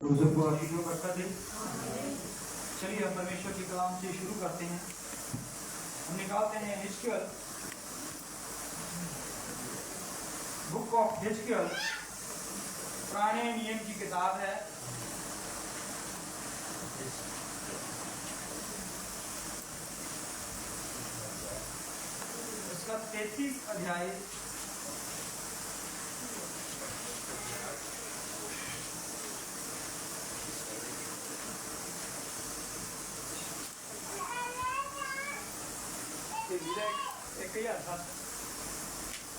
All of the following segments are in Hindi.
रोज़ों को आशीषों बरकत दे। चलिए हम परमेश्वर के कलाम से शुरू करते हैं। हम निकालते हैं हिजकियल, बुक ऑफ हिजकियल, पुराने नियम की किताब है। इसका 33 अध्याय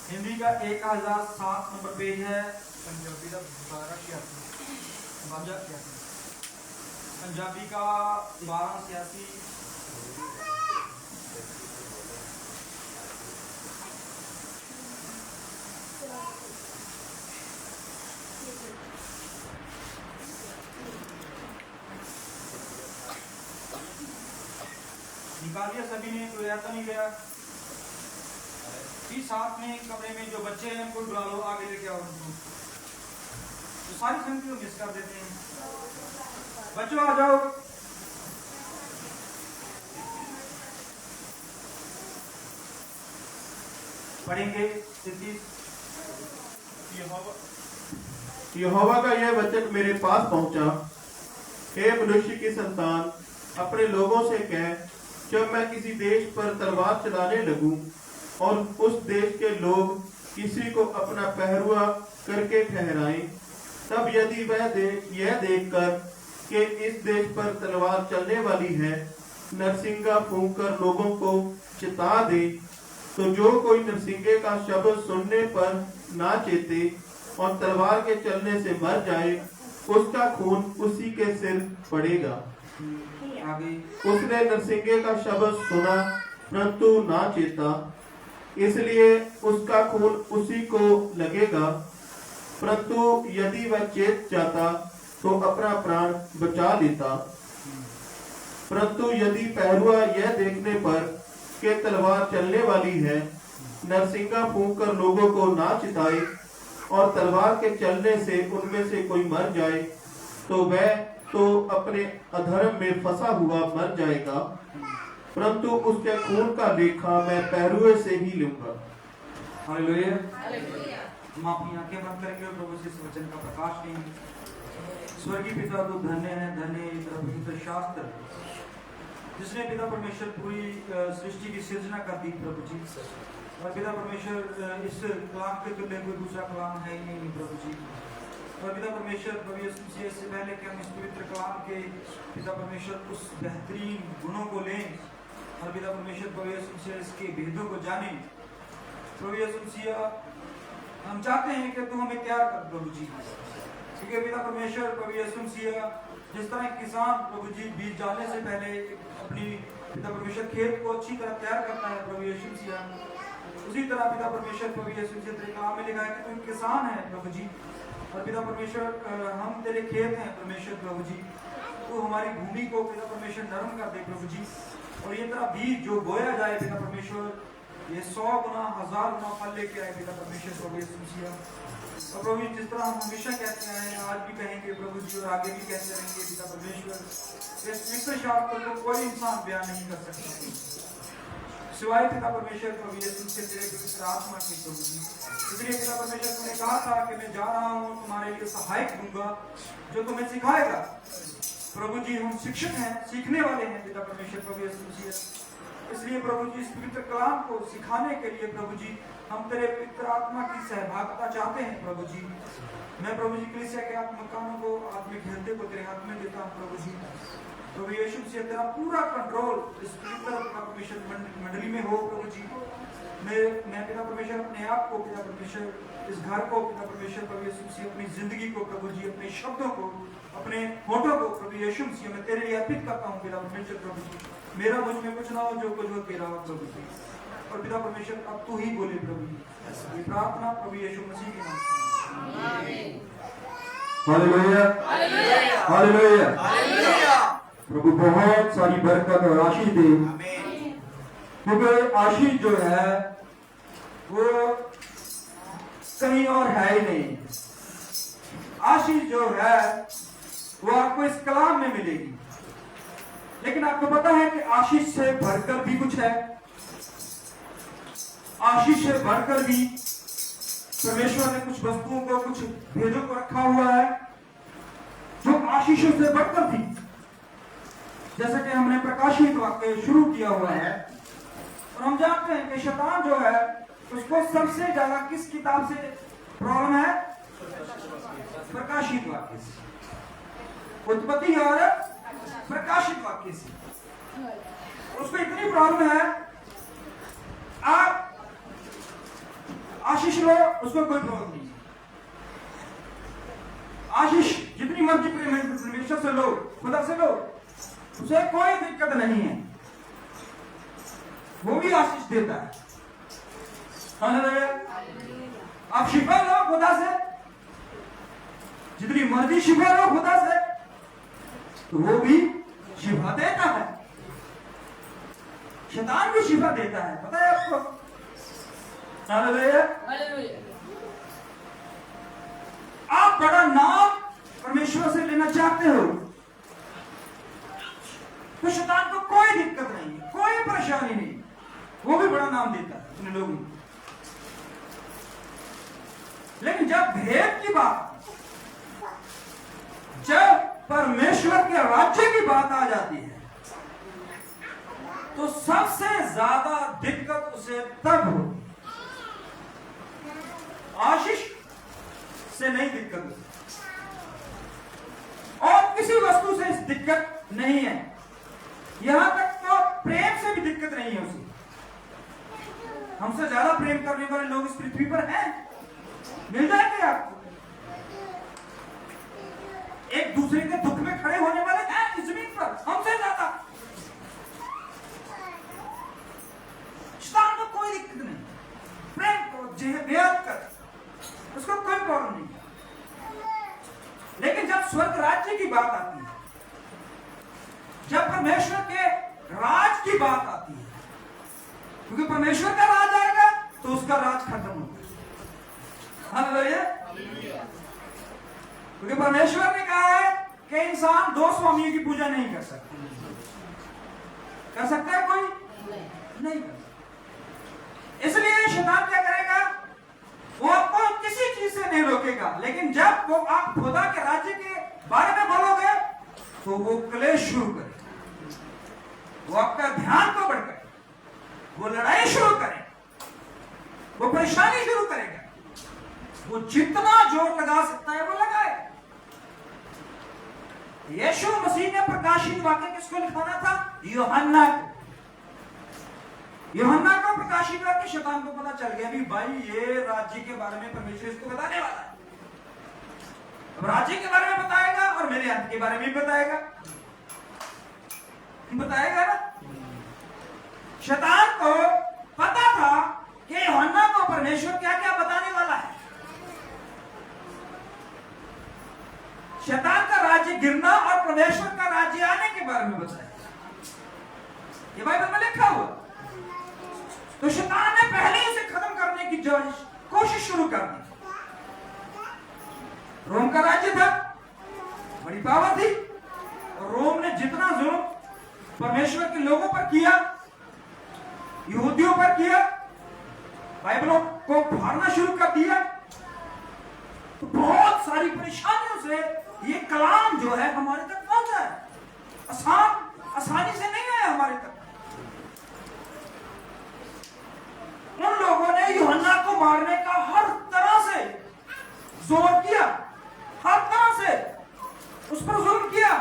हिंदी का 1007 नंबर पेज है। पंजाबी का 1286, पंजाबी का 1286। निकाल दिया सभी ने? तो रहता नहीं गया। साथ में कमरे में जो बच्चे हैं उनको बुला लो, आगे लेके आओ उनको। तो सारी संगति को मिस कर देते हैं। बच्चों आ जाओ। पढ़ेंगे 33। यहोवा का यह वचन मेरे पास पहुंचा, हे मनुष्य की संतान, अपने लोगों से कह, जब मैं किसी देश पर तलवार चलाने लगूं और उस देश के लोग किसी को अपना पहरुआ करके ठहराएं, तब यदि वह यह देखकर कि इस देश पर तलवार चलने वाली है, नरसिंगा फूंककर लोगों को चिता दे, तो जो कोई नरसिंगे का शब्द सुनने पर ना चेते और तलवार के चलने से मर जाए, उसका खून उसी के सिर पड़ेगा। आगे। उसने नरसिंगे का शब्द सुना परंतु ना चेता, इसलिए उसका खून उसी को लगेगा। परंतु यदि वह चेत जाता तो अपना प्राण बचा लेता। परंतु यदि पहरुआ यह देखने पर कि तलवार चलने वाली है, नरसिंगा फूंककर लोगों को ना चिताए और तलवार के चलने से उनमें से कोई मर जाए, तो वह तो अपने अधर्म में फंसा हुआ मर जाएगा, परंतु उसके खून का लेखा मैं पहरुए से ही लूंगा। हालेलुया। हम अपनी आंखें बंद करेंगे और प्रभु से इस वचन का प्रकाश लेंगे। स्वर्गीय पिता, तो धन्य है, धन्य है तेरा पवित्र शास्त्र, जिसने पिता परमेश्वर पूरी सृष्टि की सृजना कर दी प्रभु जी। और पिता परमेश्वर इस कलाम के तुल्य कोई दूसरा कलाम है ही नहीं प्रभु जी। और पिता परमेश्वर प्रभु यीशु मसीह से पहले कि हम इस पवित्र कलाम के पिता परमेश्वर उस बेहतरीन गुणों को लें और पिता परमेश्वर प्रभु यीशु मसीह इसके भेदों को जाने, प्रभु यीशु मसीह हम चाहते हैं कि तू हमें तैयार कर प्रभु जी। क्योंकि पिता परमेश्वर प्रभु यीशु मसीह जिस तरह किसान प्रभु जी बीज डालने से पहले अपनी पिता परमेश्वर खेत को अच्छी तरह तैयार करता है प्रभु यीशु मसीह, उसी तरह पिता परमेश्वर प्रभु यीशु मसीह तेरे कलाम में लिखा है कि तू किसान है प्रभु जी। और पिता परमेश्वर हम तेरे खेत हैं परमेश्वर प्रभु जी। तू हमारी भूमि को पिता परमेश्वर नरम कर दे प्रभु जी। और ये तेरा बीज जो बोया जाए पिता परमेश्वर, ये 100 गुना 1000 गुना फल लेके आए पिता परमेश्वर प्रभु यीशु मसीह। और प्रभु जिस तरह हम हमेशा कहते हैं, आज भी कहेंगे प्रभु जी और आगे भी कहते रहेंगे पिता परमेश्वर, इस पवित्र शास्त्र को कोई इंसान बयान नहीं कर सकता सिवाय पिता परमेश्वर प्रभु यीशु से तेरे पवित्र आत्मा के प्रभु जी। इसलिए पिता परमेश्वर तुमने कहा था कि मैं जा रहा हूँ, तुम्हारे लिए सहायक दूंगा जो तुम्हें सिखाएगा। प्रभु जी हम शिक्षक हैं, सीखने वाले हैं पिता परमेश्वर प्रभु यीशु मसीह। इसलिए प्रभु जी इस पवित्र कलाम को सिखाने के लिए प्रभु जी हम तेरे पवित्र आत्मा की सहभागिता चाहते हैं प्रभु जी। मैं प्रभु जी कलीसिया के आत्मिक कामों को, आत्मिक हृदय को तेरे हाथ में देता हूँ प्रभु जी। प्रभु यीशु मसीह तेरा पूरा कंट्रोल इस पवित्र परमेश्वर मंडली में हो प्रभु जी। मैं पिता परमेश्वर अपने आप को पिता परमेश्वर, इस घर को पिता परमेश्वर प्रभु यीशु मसीह, अपनी जिंदगी को प्रभु जी, अपने शब्दों को, अपने होठों को प्रभु यीशु मसीह मैं तेरे लिए अर्पित करता हूँ पिता परमेश्वर प्रभु जी। मेरा मुझ में कुछ ना हो, जो कुछ हो तेरा हो प्रभु जी। और पिता परमेश्वर अब तू ही बोले प्रभु जी। ये प्रार्थना प्रभु यीशु मसीह के नाम से, आमीन। Hallelujah, hallelujah, hallelujah. प्रभु बहुत सारी बरकत और आशीष दे, क्योंकि आशीष जो है वो कहीं और है ही नहीं। आशीष जो है इस कलाम में मिलेगी। लेकिन आपको पता है कि आशीष से भरकर भी कुछ है। आशीष से भरकर भी परमेश्वर ने कुछ वस्तुओं को, कुछ भेदों को रखा हुआ है जो आशीषों से बढ़कर थी। जैसा कि हमने प्रकाशित वाक्य शुरू किया हुआ है, और हम जानते हैं कि शैतान जो है उसको सबसे ज्यादा किस किताब से प्रॉब्लम है? प्रकाशित वाक्य से, उत्पत्ति और प्रकाशित वाक्य से। उसको इतनी प्रॉब्लम है, आप आशीष लो, उसको कोई प्रॉब्लम नहीं। आशीष जितनी मर्जी परमेश्वर से लो, खुदा से लो, उसे कोई दिक्कत नहीं है, वो भी आशीष देता है। आप शिफा लो खुदा से, जितनी मर्जी शिफा लो खुदा से, तो वो भी शिफा देता है। शैतान भी शिफा देता है, पता है आपको? आप बड़ा नाम परमेश्वर से लेना चाहते हो तो शैतान को कोई दिक्कत नहीं है, कोई परेशानी नहीं, वो भी बड़ा नाम देता है अपने लोगों को। लेकिन जब भेद की बात, जब परमेश्वर के राज्य की बात आ जाती है, तो सबसे ज्यादा दिक्कत उसे तब होती। आशीष से नहीं दिक्कत, और किसी वस्तु से दिक्कत नहीं है, यहां तक तो प्रेम से भी दिक्कत नहीं है उसे। हमसे ज्यादा प्रेम करने वाले लोग इस पृथ्वी पर हैं, मिल जाएंगे आपको। एक दूसरे के दुख में खड़े होने वाले हैं इस जमीन पर, हमसे ज्यादा। शैतान को कोई दिक्कत नहीं, प्रेम को बेहद कर, उसको कोई प्रॉब्लम नहीं। लेकिन जब स्वर्ग राज्य की बात आती है, जब परमेश्वर के राज की बात आती है, क्योंकि परमेश्वर का राज आएगा तो उसका राज खत्म होगा। हालेलुया। क्योंकि परमेश्वर ने कहा है कि इंसान दो स्वामियों की पूजा नहीं कर सकता। कर सकता है कोई? नहीं कर सकता। इसलिए शैतान क्या करेगा? वो आपको किसी चीज से नहीं रोकेगा, लेकिन जब वो आप खुदा के राज्य के बारे में बोलोगे तो वो क्लेश शुरू करेगा, वो आपका ध्यान को भड़काएगा, वो लड़ाई शुरू करेगा, वो परेशानी शुरू करेगा। वो जितना जोर लगा सकता है वो लगाएगा। यीशु मसीह ने प्रकाशित वाक्य किसको लिखाना था? यूहन्ना को। यूहन्ना को प्रकाशित वाक्य, शैतान को पता चल गया भी भाई ये राज्य के बारे में परमेश्वर इसको बताने वाला है। अब राज्य के बारे में बताएगा और मेरे अंत के बारे में भी बताएगा ना। शैतान को पता था कि यूहन्ना को परमेश्वर क्या क्या बताने वाला है। शैतान का राज्य गिरना और परमेश्वर का राज्य आने के बारे में बताया, ये बाइबल में लिखा हुआ। तो शैतान ने पहले ही उसे खत्म करने की कोशिश शुरू कर दी। रोम का राज्य था, बड़ी पावर थी, और रोम ने जितना जुल्म परमेश्वर के लोगों पर किया, यहूदियों पर किया, बाइबलों को फाड़ना शुरू कर दिया, तो बहुत सारी परेशानियों से ये कलाम जो है हमारे तक पहुंचा है। आसानी से नहीं आया हमारे तक। उन लोगों ने यूहन्ना को मारने का हर तरह से जोर किया, हर तरह से उस पर जुल्म किया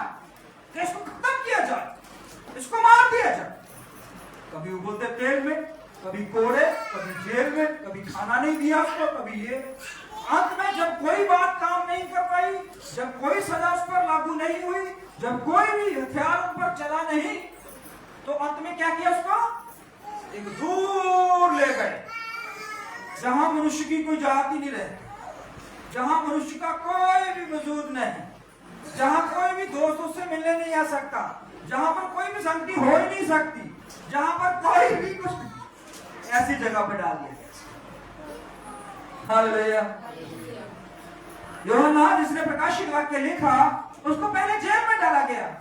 कि इसको खत्म किया जाए, इसको मार दिया जाए। कभी उबलते तेल में, कभी कोड़े, कभी जेल में, कभी खाना नहीं दिया उसको, कभी ये। अंत में जब कोई बात काम नहीं कर पाई, जब कोई सजा उस पर लागू नहीं हुई, जब कोई भी हथियार उन पर चला नहीं, तो अंत में क्या किया? उसको एक दूर ले गए, जहां मनुष्य की कोई जाति नहीं रहती, जहां मनुष्य का कोई भी वजूद नहीं, जहां कोई भी दोस्तों से मिलने नहीं आ सकता, जहां पर कोई भी संगति हो ही नहीं सकती, जहां पर कोई भी कुछ, ऐसी जगह पर डाल दिया। हालेलुया। यूहन्ना जिसने प्रकाशित वाक्य लिखा, उसको पहले जेल में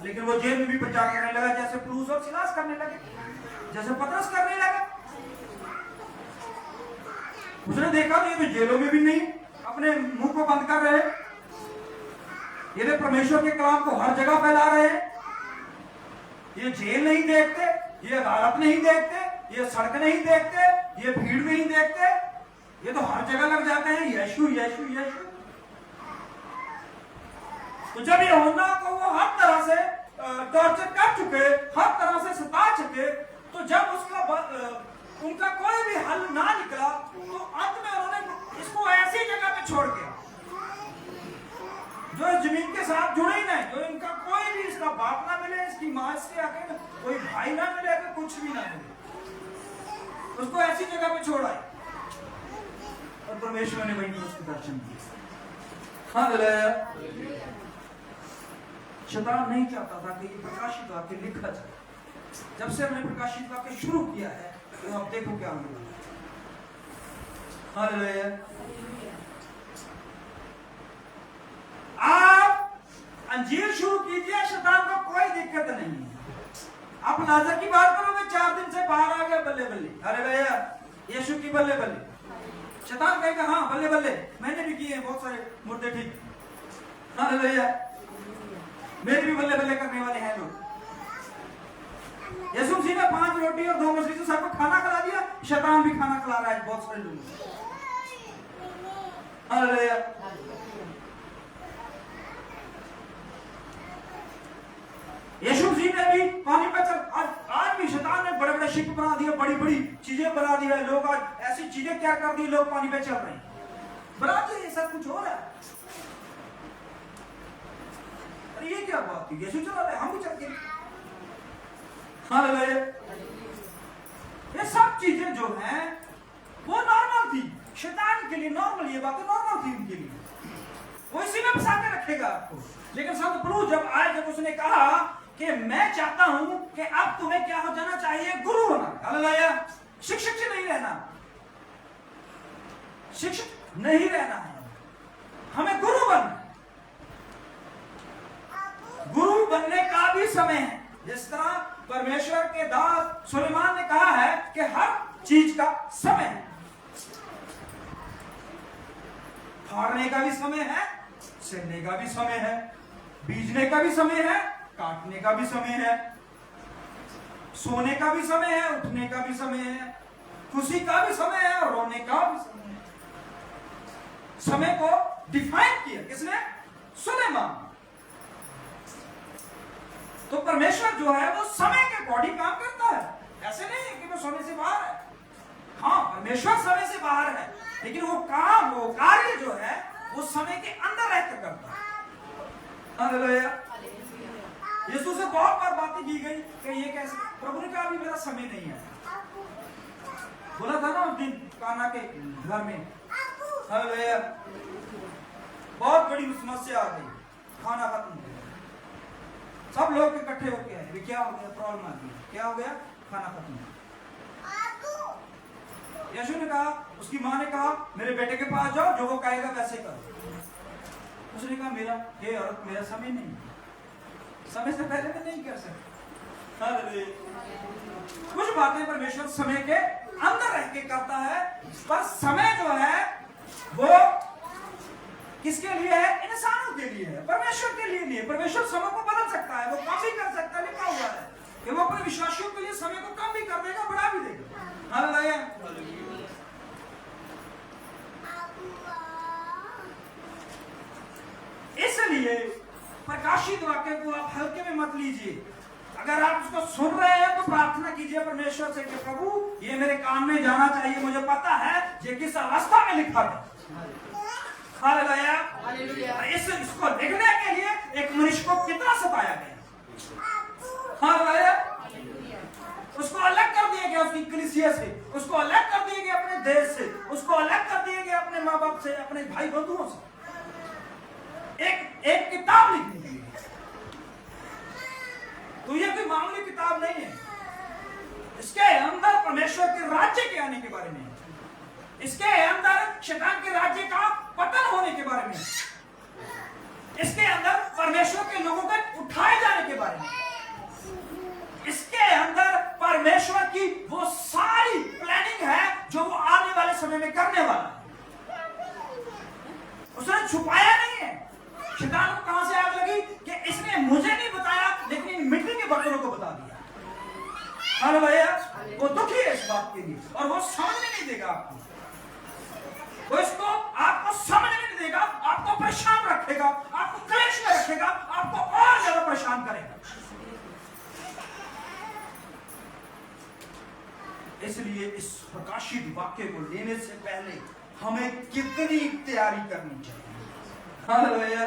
लेकिन वो जेल में भी प्रचार करने लगा, जैसे पौलुस और सिलास करने लगे, जैसे पतरस करने लगे। उसने देखा तो ये तो जेलों में भी नहीं अपने मुंह को बंद कर रहे, ये तो परमेश्वर के कलाम को हर जगह फैला रहे हैं। ये जेल नहीं देखते, ये अदालत नहीं देखते, ये सड़क नहीं देखते, ये भीड़ नहीं देखते, ये तो हर जगह लग जाते हैं यीशु यीशु यीशु। तो जब यूहन्ना को वो हर तरह से टॉर्चर कर चुके, हर तरह से सता चुके, तो जब उनका कोई भी हल ना निकला, तो अंत में उन्होंने इसको ऐसी जगह पे छोड़ दिया जो जमीन के साथ जुड़े ही नहीं, जो इनका कोई भी, इसका बाप ना मिले, इसकी मां से आके कोई भाई ना मिले, कुछ भी ना मिले, उसको ऐसी जगह पे छोड़ा है। और परमेश्वर ने वहीं पर उसको दर्शन दिया। हालेलुया। शैतान नहीं चाहता था कि ये प्रकाशित वाक्य लिखा जाए। जब से हमने प्रकाशित वाक्य शुरू किया है, तो आप देखो क्या होगा। हालेलुया। आप अंजीर शुरू कीजिए, शैतान को कोई दिक्कत नहीं है। आप लाजर की बात करोगे, 4 दिन से बाहर आ गया, बल्ले बल्ले, अरे भैया यीशु की बल्ले बल्ले। शैतान कहेगा हाँ बल्ले बल्ले, मैंने भी किए बहुत सारे मुर्दे ठीक, हालेलुया, मेरे भी बल्ले बल्ले करने वाले हैं लोग। यीशु मसीह ने 5 रोटी और 2 मछली से सबको खाना खिला दिया, शैतान भी खाना खिला रहा है बहुत सारे लोगों को। हालेलुया। यीशु मसीह ने भी पानी पे चल, आज भी शैतान ने बड़े बड़े शिप बना दिए, बड़ी बड़ी चीजें बना दी है, लोग आज ऐसी चीजें क्या कर दी, लोग पानी पे चल रहे हैं, बना दिए, सब कुछ हो रहा है। अरे ये क्या बात थी, यीशु चला रहे, हम भी चल के, हालेलुया। ये सब चीजें जो हैं वो नॉर्मल थी, शैतान के लिए नॉर्मल, ये बातें नॉर्मल थी उनके लिए, वो इसी में फंसा के रखेगा आपको। लेकिन संत प्रभु जब आए, जब उसने कहा कि मैं चाहता हूं कि अब तुम्हें क्या हो जाना चाहिए, गुरु होना, हालेलुया, शिक्षक से नहीं रहना, शिक्षक नहीं रहना है, हमें गुरु बनना। गुरु बनने का भी समय है, जिस तरह परमेश्वर के दास सुलेमान ने कहा है कि हर चीज का समय है, फाड़ने का भी समय है, सेने का भी समय है, बीजने का भी समय है, काटने का भी समय है, सोने का भी समय है, उठने का भी समय है, खुशी का भी समय है और रोने का भी समय है। समय को डिफाइन किया किसने, सुलेमान। तो परमेश्वर जो है वो समय के अकॉर्डिंग काम करता है, ऐसे नहीं है कि वो समय से बाहर है। हाँ, परमेश्वर समय से बाहर है, लेकिन वो काम, वो कार्य जो है वो समय के अंदर रहकर करता है। हालेलुया। यीशु से बहुत बार बातें की गई कि ये कैसे, प्रभु ने कहा अभी मेरा समय नहीं है, बोला था ना उस दिन काना के घर में। हालेलुया। बहुत बड़ी समस्या आ गई, खाना खत्म हो गया, सब लोग इकट्ठे होके आए, क्या हो गया, प्रॉब्लम आ गई, क्या हो गया, खाना खत्म हो गया। यीशु ने कहा, उसकी माँ ने कहा मेरे बेटे के पास जाओ, जो वो कहेगा वैसे करो। उसने कहा मेरा, हे औरत, मेरा समय नहीं, समय से पहले मैं नहीं कर सकता। कुछ बातें परमेश्वर समय के अंदर रह के करता है, पर समय जो है वो किसके लिए है, इंसानों के लिए है, परमेश्वर के लिए नहीं है। परमेश्वर समय को बदल सकता है, वो कम भी कर सकता है, लिखा हुआ है कि वो अपने विश्वासियों के लिए समय को कम भी कर देगा, बढ़ा भी देगा। हालेलुया। इसलिए प्रकाशित वाक्य को आप हल्के में मत लीजिए। अगर आप उसको सुन रहे हैं तो प्रार्थना कीजिए परमेश्वर से कि प्रभु ये मेरे कान में जाना चाहिए, मुझे पता है ये किस अवस्था में लिखा है। हालेलुया। इसको लिखने के लिए एक मनुष्य को कितना सताया गया। हालेलुया। उसको अलग कर दिया गया उसकी कलीसिया से, उसको अलग कर दिया गया अपने देश से, उसको अलग कर दिया गया अपने माँ बाप से, अपने भाई बंधुओं से, एक किताब लिखने के लिए। तो ये कोई मामूली किताब नहीं है, इसके अंदर परमेश्वर के राज्य के आने के बारे में, इसके अंदर शैतान के राज्य का पतन होने के बारे में, इसके अंदर परमेश्वर के लोगों के उठाए जाने के बारे समय में करने वाला है। उसने छुपाया नहीं है। शैतान को कहां से आग लगी कि इसने मुझे नहीं बताया लेकिन इन मिट्टी के बर्तनों को बता दिया। हालेलुया। वो दुखी है इस बात के लिए और वो समझने नहीं देगा आपको। वो इसको आपको समझने नहीं देगा, आपको परेशान रखेगा, आपको क्लेश में रखेगा, आपको और ज्यादा परेशान करेगा। इसलिए इस प्रकाशित वाक्य को लेने से पहले हमें कितनी तैयारी करनी चाहिए। हालेलुया।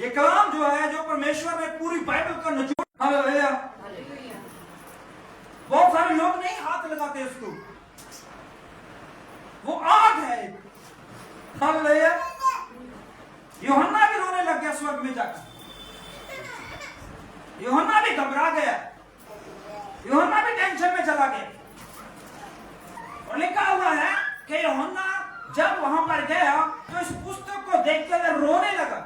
ये कलाम जो है, जो परमेश्वर ने पूरी बाइबल का निचोड़, हालेलुया, बहुत सारे लोग नहीं हाथ लगाते इसको। वो आग है। हालेलुया। यूहन्ना भी रोने लग गया स्वर्ग में जाकर। यूहन्ना भी घबरा गया। यूहन्ना भी टेंशन में चला गया। और लिखा हुआ है कि यूहन्ना जब वहां पर गया तो इस पुस्तक को देखकर रोने लगा।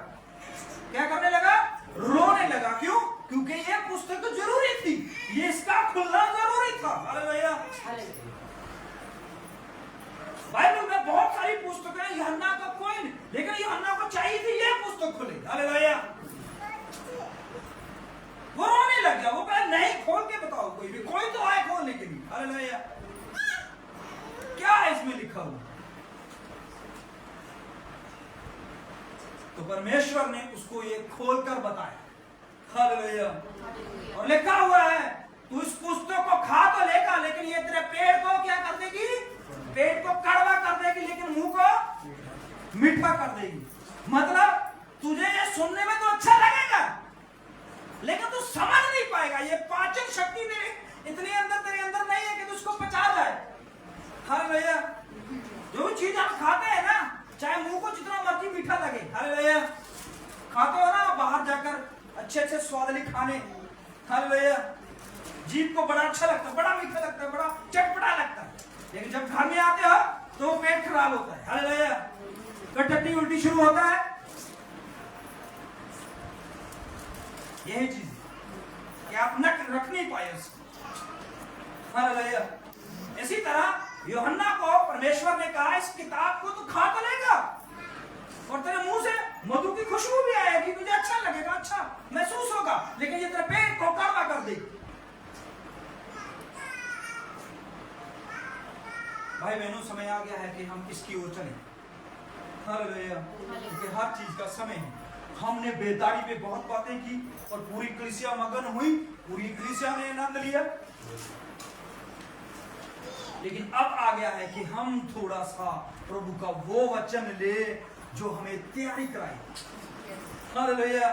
क्या करने लगा? रोने लगा। क्यों? क्योंकि यह पुस्तक तो जरूरी थी, ये इसका खुलना जरूरी था। हालेलुया। बाइबल में बहुत सारी पुस्तकें हैं, यूहन्ना का कोई नहीं, लेकिन यूहन्ना को चाहिए थी यह पुस्तक खुले। हालेलुया। वो रोने लग गया। वो कहा नहीं, खोल के बताओ, कोई तो आए खोलने के लिए। हालेलुया। क्या है इसमें लिखा हुआ? तो परमेश्वर ने उसको ये खोलकर बताया। हालेलुया। और लिखा हुआ है तू इस पुस्तक को खा तो लेगा, लेकिन ये तेरे पेट को क्या कर देगी? पेट को कड़वा कर देगी, लेकिन मुंह को मीठा कर देगी। मतलब तुझे ये सुनने में तो अच्छा लगेगा, लेकिन तू समझ नहीं पाएगा। ये पाचन शक्ति तेरे इतनी तेरे अंदर नहीं है कि तू उसको पचा जाए। हालेलुया। जो भी चीज हम खाते हैं ना, चाहे मुंह को जितना मर्जी मीठा लगे, हालेलुया, खाते हो ना बाहर जाकर अच्छे अच्छे स्वादिष्ट खाने, हालेलुया, जीभ को बड़ा अच्छा लगता है, बड़ा मीठा लगता है, बड़ा चटपटा लगता है, लेकिन जब घर में आते हो तो पेट खराब होता है। हालेलुया। टट्टी उल्टी शुरू होता है। यही चीज कि आप नक रख नहीं पाए उसको। हालेलुया। इसी तरह यूहन्ना को परमेश्वर ने कहा इस किताब को तो खा तो लेगा और तेरे मुंह से मधु की खुशबू भी आएगी, तुझे अच्छा लगेगा, अच्छा महसूस होगा, लेकिन ये तेरे पेट को कड़वा कर देगी। भाई बहनों, समय आ गया है कि हम इसकी ओर चलें। हालेलुया। क्योंकि हर चीज का समय है। हमने बेदारी पे बहुत बातें की और पूरी कलीसिया मगन हुई, पूरी कलीसिया ने आनंद लिया, लेकिन अब आ गया है कि हम थोड़ा सा प्रभु का वो वचन ले जो हमें तैयारी कराए। हालेलुया।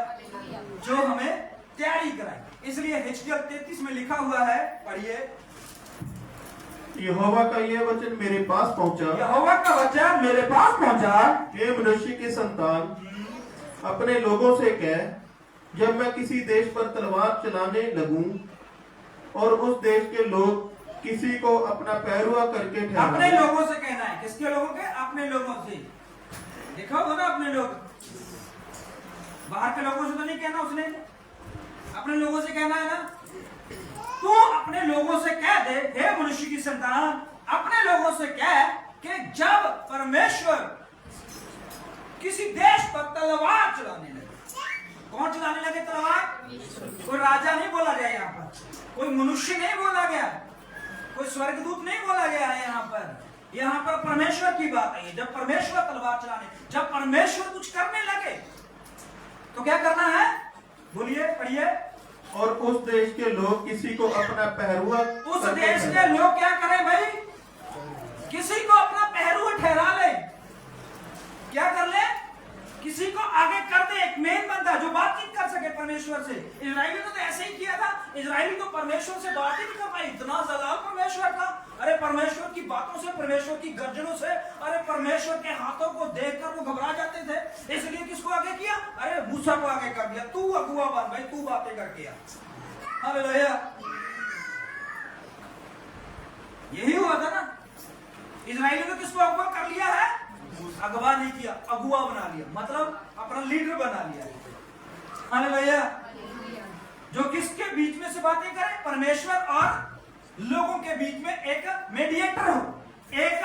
जो हमें तैयारी कराए। इसलिए हिजकिय्याह 33 में लिखा हुआ है, पढ़िए। यहोवा का यह वचन मेरे पास पहुंचा। यहोवा का वचन मेरे पास पहुंचा। हे मनुष्य के संतान, अपने लोगों से कह, जब मैं किसी देश पर तलवार चलाने लगूं और उस देश के लोग किसी को अपना पैरुआ करके ठहराएं। अपने लोगों से कहना है। किसके लोगों के? अपने लोगों से। देखा होगा ना, अपने लोग। बाहर के लोगों से तो नहीं कहना उसने, अपने लोगों से कहना है ना। तू अपने लोगों से कह दे, हे मनुष्य की संतान, अपने लोगों से कह कि जब परमेश्वर किसी देश पर तलवार चलाने लगे। कौन चलाने लगे तलवार? कोई राजा नहीं बोला गया यहाँ पर, कोई मनुष्य नहीं बोला गया, कोई स्वर्गदूत नहीं बोला गया है यहाँ पर। यहाँ पर परमेश्वर की बात है। जब परमेश्वर तलवार चलाने, जब परमेश्वर कुछ करने लगे तो क्या करना है? बोलिए, पढ़िए। और उस देश के लोग किसी को अपना पहरुआ, उस देश के लोग क्या करें भाई? किसी को अपना पहरुआ ठहरा ले। क्या कर ले? किसी को आगे कर दे, एक मेन बंदा जो बातचीत कर सके परमेश्वर से। इजराइली ने तो ऐसे ही किया था। इजराइली तो परमेश्वर से बात ही नहीं कर पाई, इतना जलाल परमेश्वर था। अरे परमेश्वर की बातों से, परमेश्वर की गर्जनों से, अरे परमेश्वर के हाथों को देखकर वो घबरा जाते थे। इसलिए किसको आगे किया? अरे मूसा को आगे कर दिया। तू अगुआ बन भाई, तू बातें करके आ। हालेलुया। यही हुआ था ना। इजराइली ने किसको अगुआ कर लिया है? अगवा नहीं किया, अगुआ बना लिया, मतलब अपना लीडर बना लिया। हालेलुया। जो किसके बीच में से बातें करे? परमेश्वर और लोगों के बीच में एक मीडिएटर हो, एक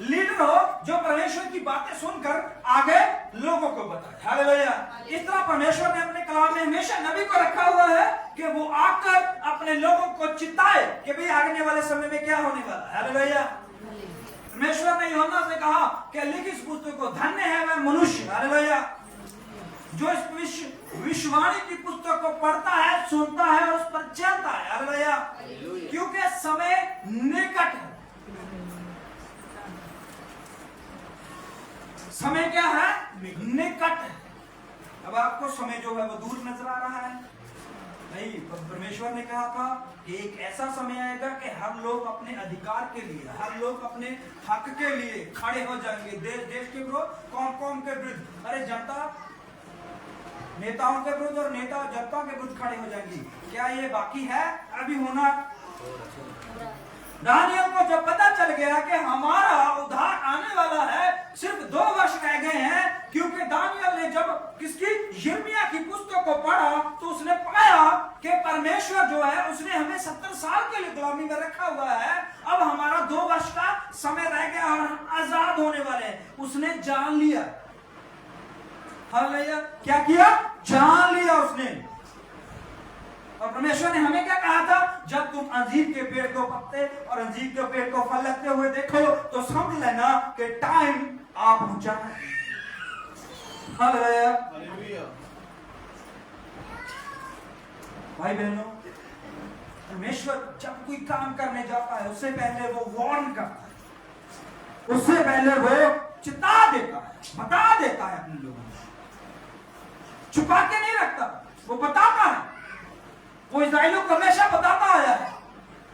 लीडर हो जो परमेश्वर की बातें सुनकर आगे लोगों को बताए। हालेलुया। इस तरह परमेश्वर ने अपने कलाम में हमेशा नबी को रखा हुआ है कि वो आकर अपने लोगों को चिताए कि भाई आने वाले समय में क्या होने वाला है। हालेलुया। परमेश्वर ने यूहन्ना से कहा कि लिख इस पुस्तक को, धन्य है वह मनुष्य, हालेलुया, जो इस विश्ववाणी की पुस्तक को पढ़ता है, सुनता है और उस पर चलता है। हालेलुया। क्योंकि समय निकट है। समय क्या है? निकट है। अब आपको समय जो है वो दूर नजर आ रहा है? नहीं, परमेश्वर ने कहा था कि एक ऐसा समय आएगा कि हर लोग अपने अधिकार के लिए, हर लोग अपने हक के लिए खड़े हो जाएंगे। देश देश के विरुद्ध, कौम कौम के विरुद्ध, अरे जनता नेताओं के विरुद्ध और नेता जनता के विरुद्ध खड़े हो जाएंगी। क्या ये बाकी है? अभी होना। दानियल को जब पता चल गया कि हमारा उद्धार आने वाला है, सिर्फ 2 वर्ष रह गए हैं, क्योंकि दानियल ने जब किसकी, यिर्मयाह की पुस्तक को पढ़ा तो उसने पाया कि परमेश्वर जो है उसने हमें 70 साल के लिए गुलामी में रखा हुआ है। अब हमारा 2 वर्ष का समय रह गया और हम आजाद होने वाले हैं। उसने जान लिया। हालेलुया। क्या किया? जान लिया उसने। और परमेश्वर ने हमें क्या कहा था? जब तुम अंजीर के पेड़ को पत्ते और अंजीर के पेड़ को फल लगते हुए देखो तो समझ लेना कि टाइम आ पहुंचा है। हालेलुया। भाई बहनों, परमेश्वर जब कोई काम करने जाता है उससे पहले वो वार्न करता है, उससे पहले वो चिता देता है, बता देता है अपने लोगों को, छुपा के नहीं रखता, वो बताता है। वो इस्राएलियों को हमेशा बताता आया है,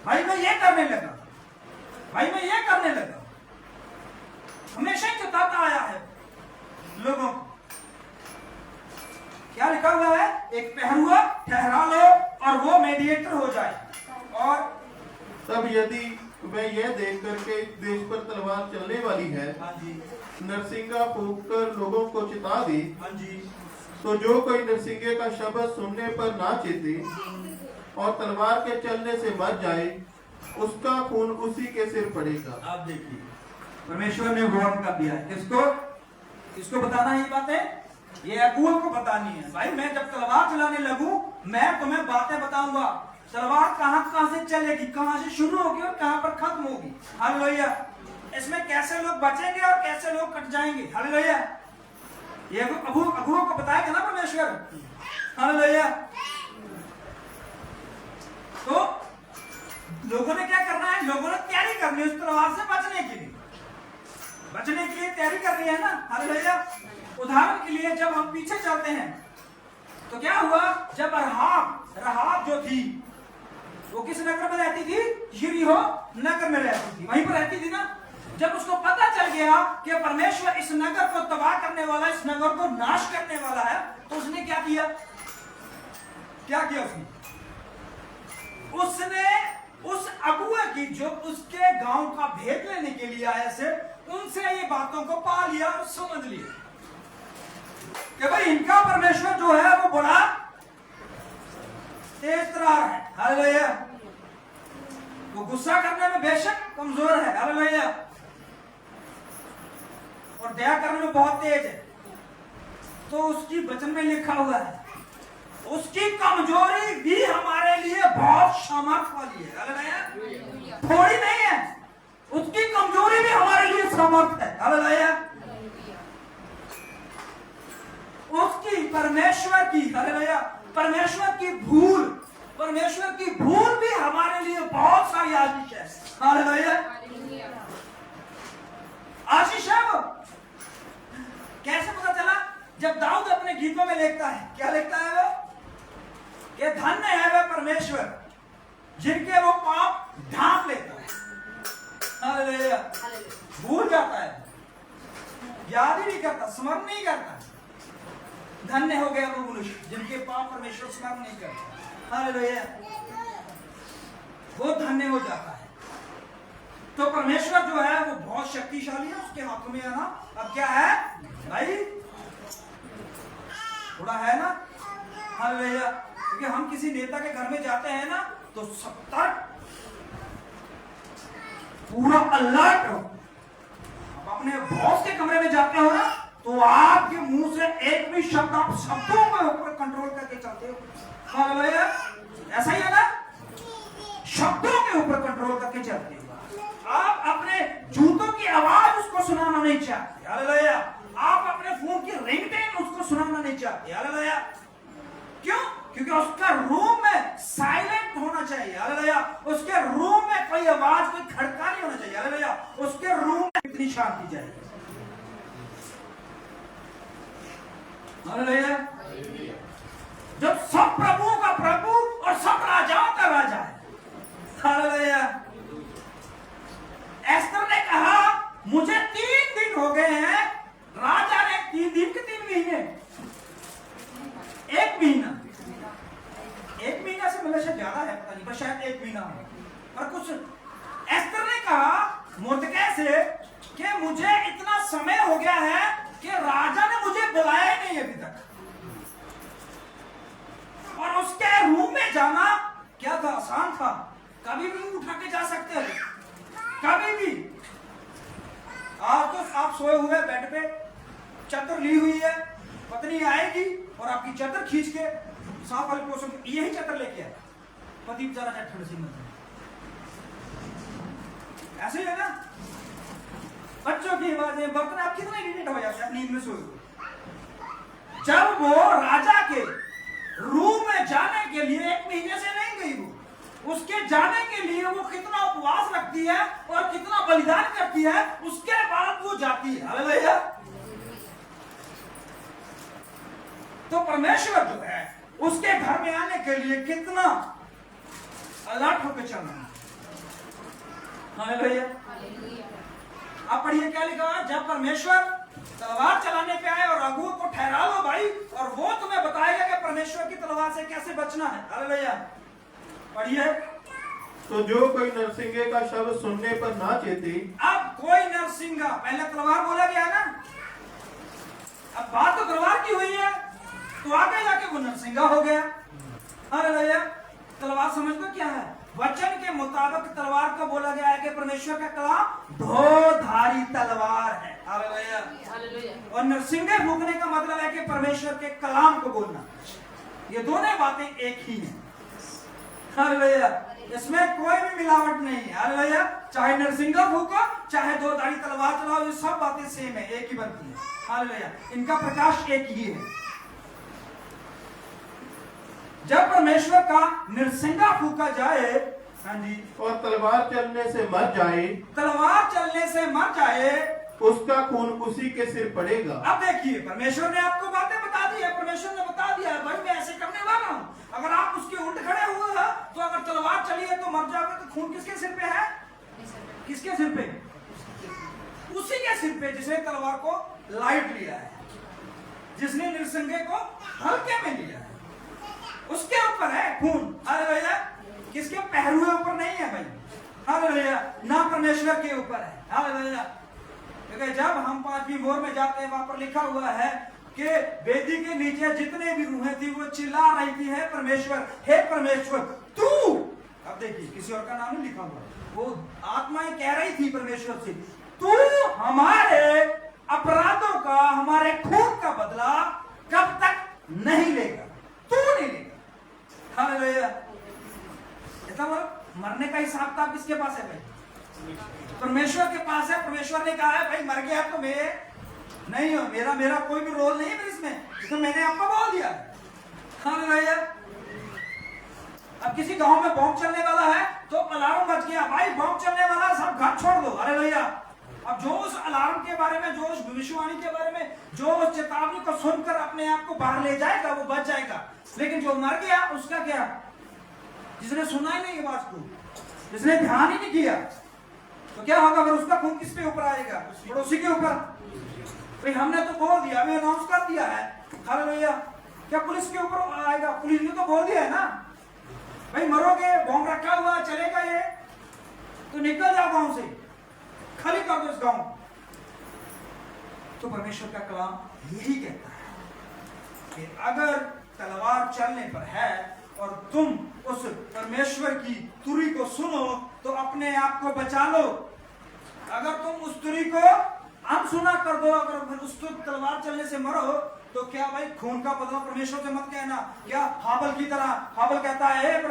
भाई मैं ये करने लगा, भाई मैं ये करने लगा, हमेशा ही बताता आया है लोगों को। क्या लिखा हुआ है? एक पहरुआ ठहरा लो और वो मीडिएटर हो जाए। और तब यदि वह यह देख कर के देश पर तलवार चलने वाली है, हाँ जी, नरसिंगा फूंक कर लोगों को चिता दे, हाँ जी, तो जो कोई नरसिंगे का शब्द सुनने पर ना चेते और तलवार के चलने से मर जाए, उसका खून उसी के सिर पड़ेगा। आप देखिए, परमेश्वर ने वार्न कर दिया है। किसको? किसको बताना है ये बातें? ये अगुओं को बतानी है। भाई मैं जब तलवार चलाने लगूं, मैं तुम्हें बातें बताऊंगा। तलवार कहां से चलेगी, कहां से शुरू होगी और कहां पर खत्म होगी। हालेलुया। इसमें कैसे लोग बचेंगे और कैसे लोग कट जाएंगे। हालेलुया। ये अगुओं को बताएगा ना परमेश्वर। हालेलुया। तो लोगों ने क्या करना है? लोगों ने तैयारी करनी है उस तलवार से बचने के लिए। बचने के लिए तैयारी करनी है ना। हालेलुया। उदाहरण के लिए जब हम पीछे चलते हैं तो क्या हुआ? जब रहाब जो थी वो किस नगर में रहती थी? यरीहो नगर में रहती थी, वहीं पर रहती थी ना। जब उसको पता चल गया कि परमेश्वर इस नगर को तबाह करने वाला, इस नगर को नाश करने वाला है, तो उसने क्या किया? क्या किया उसने? उसने उस अगुआ की जो उसके गांव का भेद लेने के लिए आया से, उनसे ये बातों को पा लिया और समझ लिया कि भाई इनका परमेश्वर जो है वो बड़ा तेज तरार है। हालेलुया। वो गुस्सा करने में बेशक कमजोर है। हालेलुया। और दया करने में बहुत तेज है। तो उसकी वचन में लिखा हुआ है उसकी कमजोरी भी हमारे लिए बहुत सामर्थ वाली है। हालेलुया। थोड़ी नहीं है, उसकी कमजोरी भी हमारे लिए सामर्थ है। हालेलुया। उसकी परमेश्वर की, हालेलुया, परमेश्वर की भूल भी हमारे लिए बहुत सारी आशीष है। हालेलुया। आशीष है वो। कैसे पता चला? जब दाऊद अपने गीतों में लिखता है, क्या लिखता है वो? कि धन्य है वह परमेश्वर जिनके वो पाप ढांप लेता है। हालेलुया। भूल जाता है, याद ही नहीं करता, स्मरण नहीं करता। धन्य हो गया वो मनुष्य जिनके पाप परमेश्वर स्मरण नहीं करता। हालेलुया। वो धन्य हो जाता है। तो परमेश्वर जो है वो बहुत शक्तिशाली है, उसके हाथों में है ना। अब क्या है भाई? थोड़ा है ना। हालेलुया। क्योंकि हम किसी नेता के घर में जाते हैं ना तो 70 पूरा अलर्ट हो। आप अपने बॉस के कमरे में जाते हो ना, तो आपके मुंह से एक भी शब्द आप शब्दों के ऊपर कंट्रोल करके चलते हो। हालेलुया, ऐसा ही है ना, शब्दों के ऊपर कंट्रोल करके चलते हो। आप अपने जूतों की आवाज उसको सुनाना नहीं चाहते। हालेलुया, आप अपने फोन की रिंगटोन उसको सुनाना नहीं चाहते। हालेलुया, क्यों? क्योंकि उसका रूम में साइलेंट होना चाहिए। हालेलुया, उसके रूम में कोई आवाज, कोई खड़का नहीं होना चाहिए। हालेलुया, उसके रूम में कितनी शांति चाहिए। हालेलुया, जब सब प्रभुओं का प्रभु और सब राजाओं का राजा है। हालेलुया, एस्तर ने कहा मुझे 3 दिन हो गए हैं, राजा ने 3 दिन के 3 महीने, 1 महीना, 1 महीना से मतलब शायद ज्यादा है, पता नहीं, पर शायद 1 महीना है। और कुछ एस्तर ने कहा मुर्दकै से कि मुझे इतना समय हो गया है कि राजा ने मुझे बुलाया ही नहीं अभी तक, और उसके रूम में जाना क्या था, आसान था, कभी भी उठा के जा सकते थे, कभी भी। आज तो आप सोए हुए बेड पे, चादर ली हुई है, पत्नी आएगी और आपकी चादर खींच के साफ वाले पोषण, यही चादर लेके आए, पति बेचारा ठंड से मर, ऐसे ही है ना। बच्चों की आवाजें, बर्तन, आप कितने इरिटेट हो जाते हैं नींद में सोए हुए। जब वो राजा के रूम में जाने के लिए 1 महीने से नहीं गई, वो उसके जाने के लिए वो कितना उपवास रखती है और कितना बलिदान करती है, उसके बाद वो जाती है। हालेलुया, तो परमेश्वर जो है उसके घर में आने के लिए कितना अलर्ट होकर चलना है। हालेलुया, आप पढ़िए क्या लिखा है, जब परमेश्वर तलवार चलाने पे आए और अगुओं को ठहरा लो भाई, और वो तुम्हें बताएगा कि परमेश्वर की तलवार से कैसे बचना है। हालेलुया, पढ़िए। तो जो कोई नरसिंगे का शब्द सुनने पर ना चेते। अब कोई नरसिंगा, पहले तलवार बोला गया ना, अब बात तो तलवार की हुई है, तो आगे जाके वो नरसिंगा हो गया। हालेलुया, तलवार समझ लो क्या है, वचन के मुताबिक तलवार को बोला गया है कि परमेश्वर का कलाम दो-धारी तलवार है। हालेलुया, और नरसिंगे फूंकने का मतलब है कि परमेश्वर के कलाम को बोलना। ये दोनों बातें एक ही हैं। हालेलुया, इसमें कोई भी मिलावट नहीं है। हालेलुया, चाहे नरसिंगा फूको, चाहे दो-धारी तलवार चलाओ, ये सब बातें सेम है, एक ही बनती है। हालेलुया, इनका प्रकाश एक ही है। जब परमेश्वर का नरसिंगा फूका जाए, हाँ जी, और तलवार चलने से मर जाए, तलवार चलने से मर जाए, उसका खून उसी के सिर पड़ेगा। अब देखिए, परमेश्वर ने आपको बातें बता दी है, परमेश्वर ने बता दिया है भाई मैं ऐसे करने वाला हूं। अगर आप उसके उल्ट खड़े हुए हैं, तो अगर तलवार चली है तो मर जाओगे, तो खून किसके सिर पे है, किसके सिर पे, उसी के सिर पे जिसने तलवार को लाइट लिया है, जिसने नरसिंगे को हल्के में लिया है, उसके ऊपर है खून। हालेलुया, किसके पहरुए ऊपर नहीं है भाई। हालेलुया, ना परमेश्वर के ऊपर है। हालेलुया, क्योंकि जब हम 5वीं मोर में जाते हैं, वहां पर लिखा हुआ है कि वेदी के नीचे जितने भी रूहें थी वो चिल्ला रही थी, हे परमेश्वर, हे परमेश्वर तू। अब देखिए, किसी और का नाम नहीं लिखा हुआ, वो आत्माएं कह रही थी परमेश्वर से, तू हमारे अपराधों का, हमारे खून का बदला कब तक नहीं लेगा, तू नहीं लेगा। हालेलुया, इसका मतलब मरने का हिसाब किताब किसके पास है भाई, परमेश्वर के पास है। परमेश्वर ने कहा है भाई मर गया तो मैं नहीं हो, मेरा कोई भी रोल नहीं है इसमें, तो मैंने आपको बोल दिया। हालेलुया, अब किसी गांव में बॉम्ब चलने वाला है तो अलार्म बज गया, भाई बॉम्ब चलने वाला, सब घर छोड़ दो। हालेलुया, अब जो उस अलार्म के बारे में, जो उस भविष्यवाणी के बारे में, जो उस चेतावनी को सुनकर अपने आप को बाहर ले जाएगा वो बच जाएगा, लेकिन जो मर गया उसका क्या, जिसने सुना ही नहीं आवाज को, जिसने ध्यान ही नहीं किया, तो क्या होगा फिर, उसका खून किस पे ऊपर आएगा, पड़ोसी के ऊपर। भाई हमने तो बोल दिया, अभी अनाउंस कर दिया है। हालेलुया, क्या पुलिस के ऊपर आएगा, पुलिस ने तो बोल दिया है ना भाई मरोगे, बॉम्ब रखा हुआ चलेगा ये, तो निकल जाओ गांव से, खाली कर दो इस गांव। तो परमेश्वर का कलाम यही कहता है कि अगर तलवार चलने पर है और तुम उस परमेश्वर की तुरी को सुनो तो अपने आप को बचा लो, अगर तुम उस तुरी को अनसुना कर दो, अगर उस तलवार चलने से मरो, तो क्या भाई खून का बदला परमेश्वर से मत कहना। क्या हाबल की तरह हाबल कहता है हे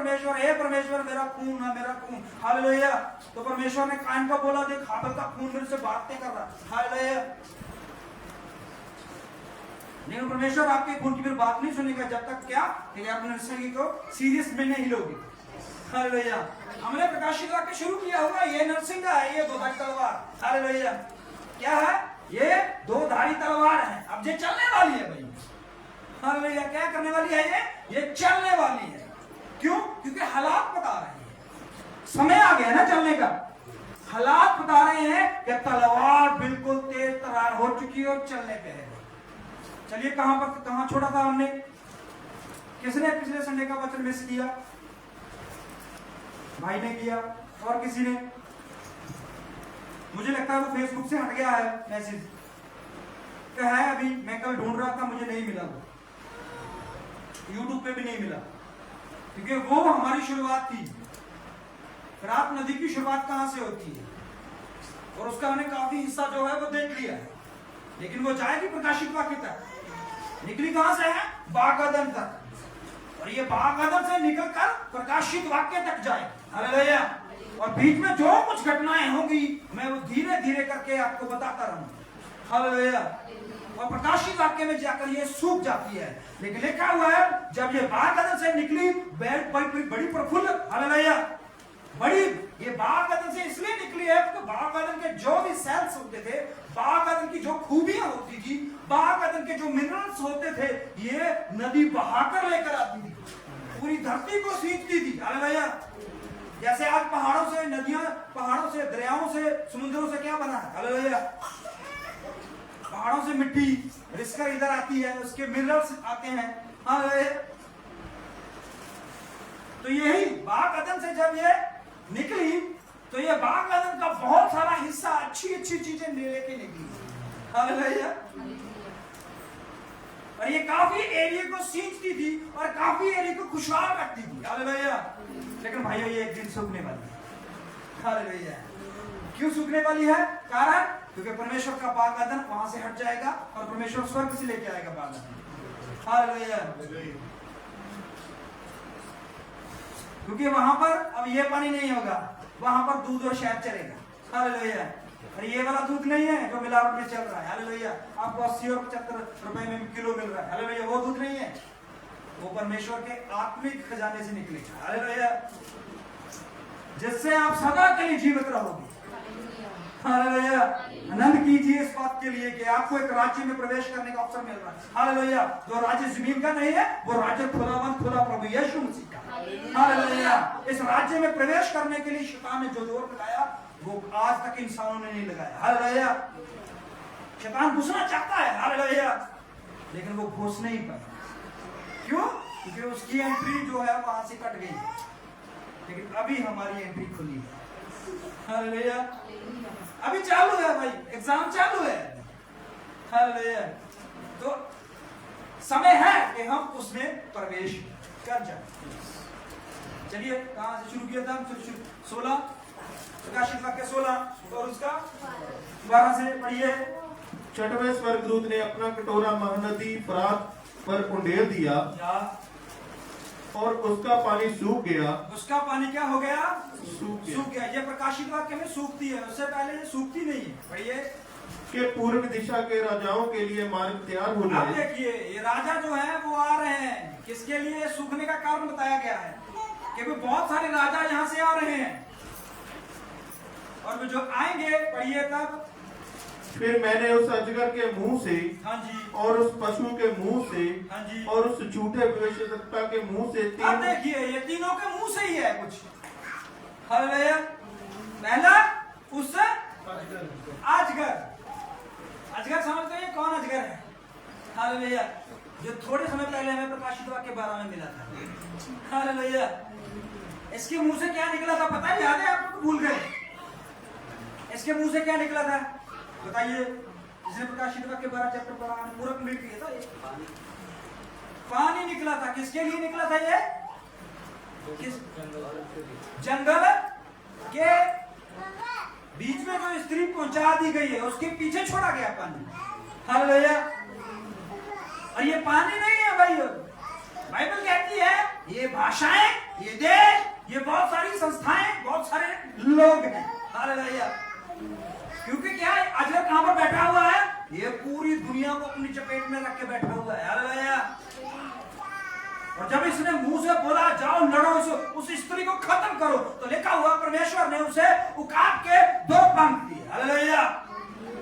परमेश्वर मेरा खून है, मेरा खून। हालेलुया। तो परमेश्वर ने कायन को बोला, देख हाबल का खून मेरे से बातें कर रहा। हालेलुया। लेकिन परमेश्वर आपके खून की फिर बात नहीं सुनेगा जब तक क्या अपने नर्सरी को सीरियस में नहीं लोगे। हालेलुया। हमने प्रकाशित वाक्य शुरू किया होगा, ये नरसिंह है, ये दो धारी तलवार। हालेलुया। क्या है? ये दो धारी तलवार है। अब ये चलने वाली है भाई। हालेलुया। क्या करने वाली है? ये चलने वाली है। क्यों? क्योंकि हालात बता रहे हैं, समय आ गया ना चलने का। हालात बता रहे हैं कि तलवार बिल्कुल तेज तरार हो चुकी है और चलने पे है। चलिए कहां छोड़ा था हमने? किसने पिछले संडे का वचन मिस किया? भाई ने किया और किसी ने? मुझे लगता है वो फेसबुक से हट गया है मैसेज। क्या है? अभी मैं कल ढूंढ रहा था, मुझे नहीं मिला। वो यूट्यूब पे भी नहीं मिला, क्योंकि वो हमारी शुरुआत थी। रात नदी की शुरुआत कहां से होती है और उसका हमने काफी हिस्सा जो है वो देख लिया है। लेकिन वो जाएगी प्रकाशित वाक्य तक। निकली कहां से है? बागदन तक। और ये बागदन से निकलकर प्रकाशित वाक्य तक जाए। हालेलुया। और बीच में जो कुछ घटनाएं होंगी मैं वो धीरे धीरे करके आपको बताता रहूंगा। हालेलुया। और प्रकाशित वाक्य में जाकर ये सूख जाती है। लेकिन लिखा हुआ है जब ये बागदन से निकली बड़ी प्रफुल्ल। हालेलुया। बड़ी ये बागदन से इसलिए निकली है तो बागदन के जो भी सेल्स होते थे, बागदन की जो खूबियां होती थी, बागदन के जो मिनरल्स होते थे, ये नदी बहाकर लेकर आती थी, पूरी धरती को सींचती थी। हालेलुया। जैसे आज पहाड़ों से नदियां, पहाड़ों से दरियाओं से, समुद्रों से क्या बना है? हालेलुया। पहाड़ों से मिट्टी रिसकर इधर आती है, उसके मिनरल्स आते हैं। हालेलुया। तो यही बागदन से जब ये निकली तो ये बागदन का बहुत सारा हिस्सा अच्छी चीजें लेके निकली। हालेलुया। और ये काफी एरिया को सींचती थी और काफी एरिया को खुशहाल रखती थी। हालेलुया। लेकिन भाइयों ये एक दिन सूखने वाली है। हालेलुया। क्यों सूखने वाली है? कारण क्योंकि परमेश्वर का बागदन वहां से हट जाएगा और परमेश्वर स्वर्ग से लेके आएगा बागदन। हालेलुया। क्योंकि वहां पर अब ये पानी नहीं होगा, वहां पर दूध और शहद चलेगा। हालेलुया। और ये वाला दूध नहीं है जो मिलावट में चल रहा है। हालेलुया। आपको 80 और 75 रुपए में किलो मिल रहा है। हालेलुया। वो दूध नहीं है, वो परमेश्वर के आत्मिक खजाने से निकलेगा। हालेलुया। जिससे आप सदा के लिए जीवित रहोगे। हालेलुया। आनंद कीजिए इस बात के लिए कि आपको एक राज्य में प्रवेश करने का अवसर मिल रहा है। हालेलुया। जो राज्य जमीन का नहीं है, वो राज्य खुदा प्रभु यीशु मसीह का। हालेलुया। इस राज्य में प्रवेश करने के लिए शैतान ने जो जोर लगाया वो आज तक इंसानों ने नहीं लगाया। हालेलुया। शैतान घुसना चाहता है। हालेलुया। लेकिन वो घुस नहीं पाया। क्यों? क्योंकि उसकी एंट्री जो है वहां से कट गई। लेकिन अभी हमारी एंट्री खुली है। हालेलुया। अभी चालू है भाई, एग्जाम चालू है। हालेलुया। तो समय है कि हम उसमें प्रवेश कर जाए। चलिए कहां से शुरू किया था? 16 प्रकाशित वाक्य 16 और उसका 12 से पढ़िए। छठवें स्वर्गदूत ने अपना कटोरा महानदी फरात पर उंडेल दिया और उसका पानी सूख गया। उसका पानी क्या हो गया? सूख गया। ये प्रकाशित वाक्य में सूखती है, उससे पहले ये सूखती नहीं है। पढ़िए कि पूर्व दिशा के राजाओं के लिए मार्ग तैयार हो आप जाए। देखिए ये राजा जो है वो आ रहे हैं। किसके लिए सूखने का कारण बताया गया है? कि बहुत सारे राजा यहाँ से आ रहे हैं और वो जो आएंगे, पढ़िए तब। फिर मैंने उस अजगर के मुंह से, हाँ जी, और उस पशु के मुंह से, हाँ जी, और उस झूठे भविष्यवक्ता के मुंह से अब देखिए ये तीनों के मुंह से ही है कुछ। हालेलुया। पहला उस अजगर। अजगर समझते हैं कौन अजगर है? हालेलुया। जो थोड़े समय पहले हमें प्रकाशित वाक्य 12 में मिला था। हालेलुया। इसके मुंह से क्या निकला था पता है? याद है आपको? भूल गए? इसके मुंह से क्या निकला था बताइए? जिसने प्रकाशित वाक्य 12 चैप्टर पढ़ा, पूरा कंप्लीट किया था। पानी निकला था। किसके लिए निकला था ये? किस जंगल के बीच में जो स्त्री पहुंचा दी गई है उसके पीछे छोड़ा गया पानी। हालेलुया। और ये पानी नहीं है भाई, बाइबल कहती है ये भाषाएं, ये देश, ये बहुत सारी संस्थाएं, बहुत सारे लोग हैं। हालेलुया। क्योंकि क्या है, अजगर कहां पर बैठा हुआ है? ये पूरी दुनिया को अपनी चपेट में रख के बैठा हुआ है। हालेलुया। और जब इसने मुंह से बोला जाओ लड़ो उस स्त्री को खत्म करो, तो लिखा हुआ परमेश्वर ने उसे उकाब के 2 पंख दिए। हालेलुया।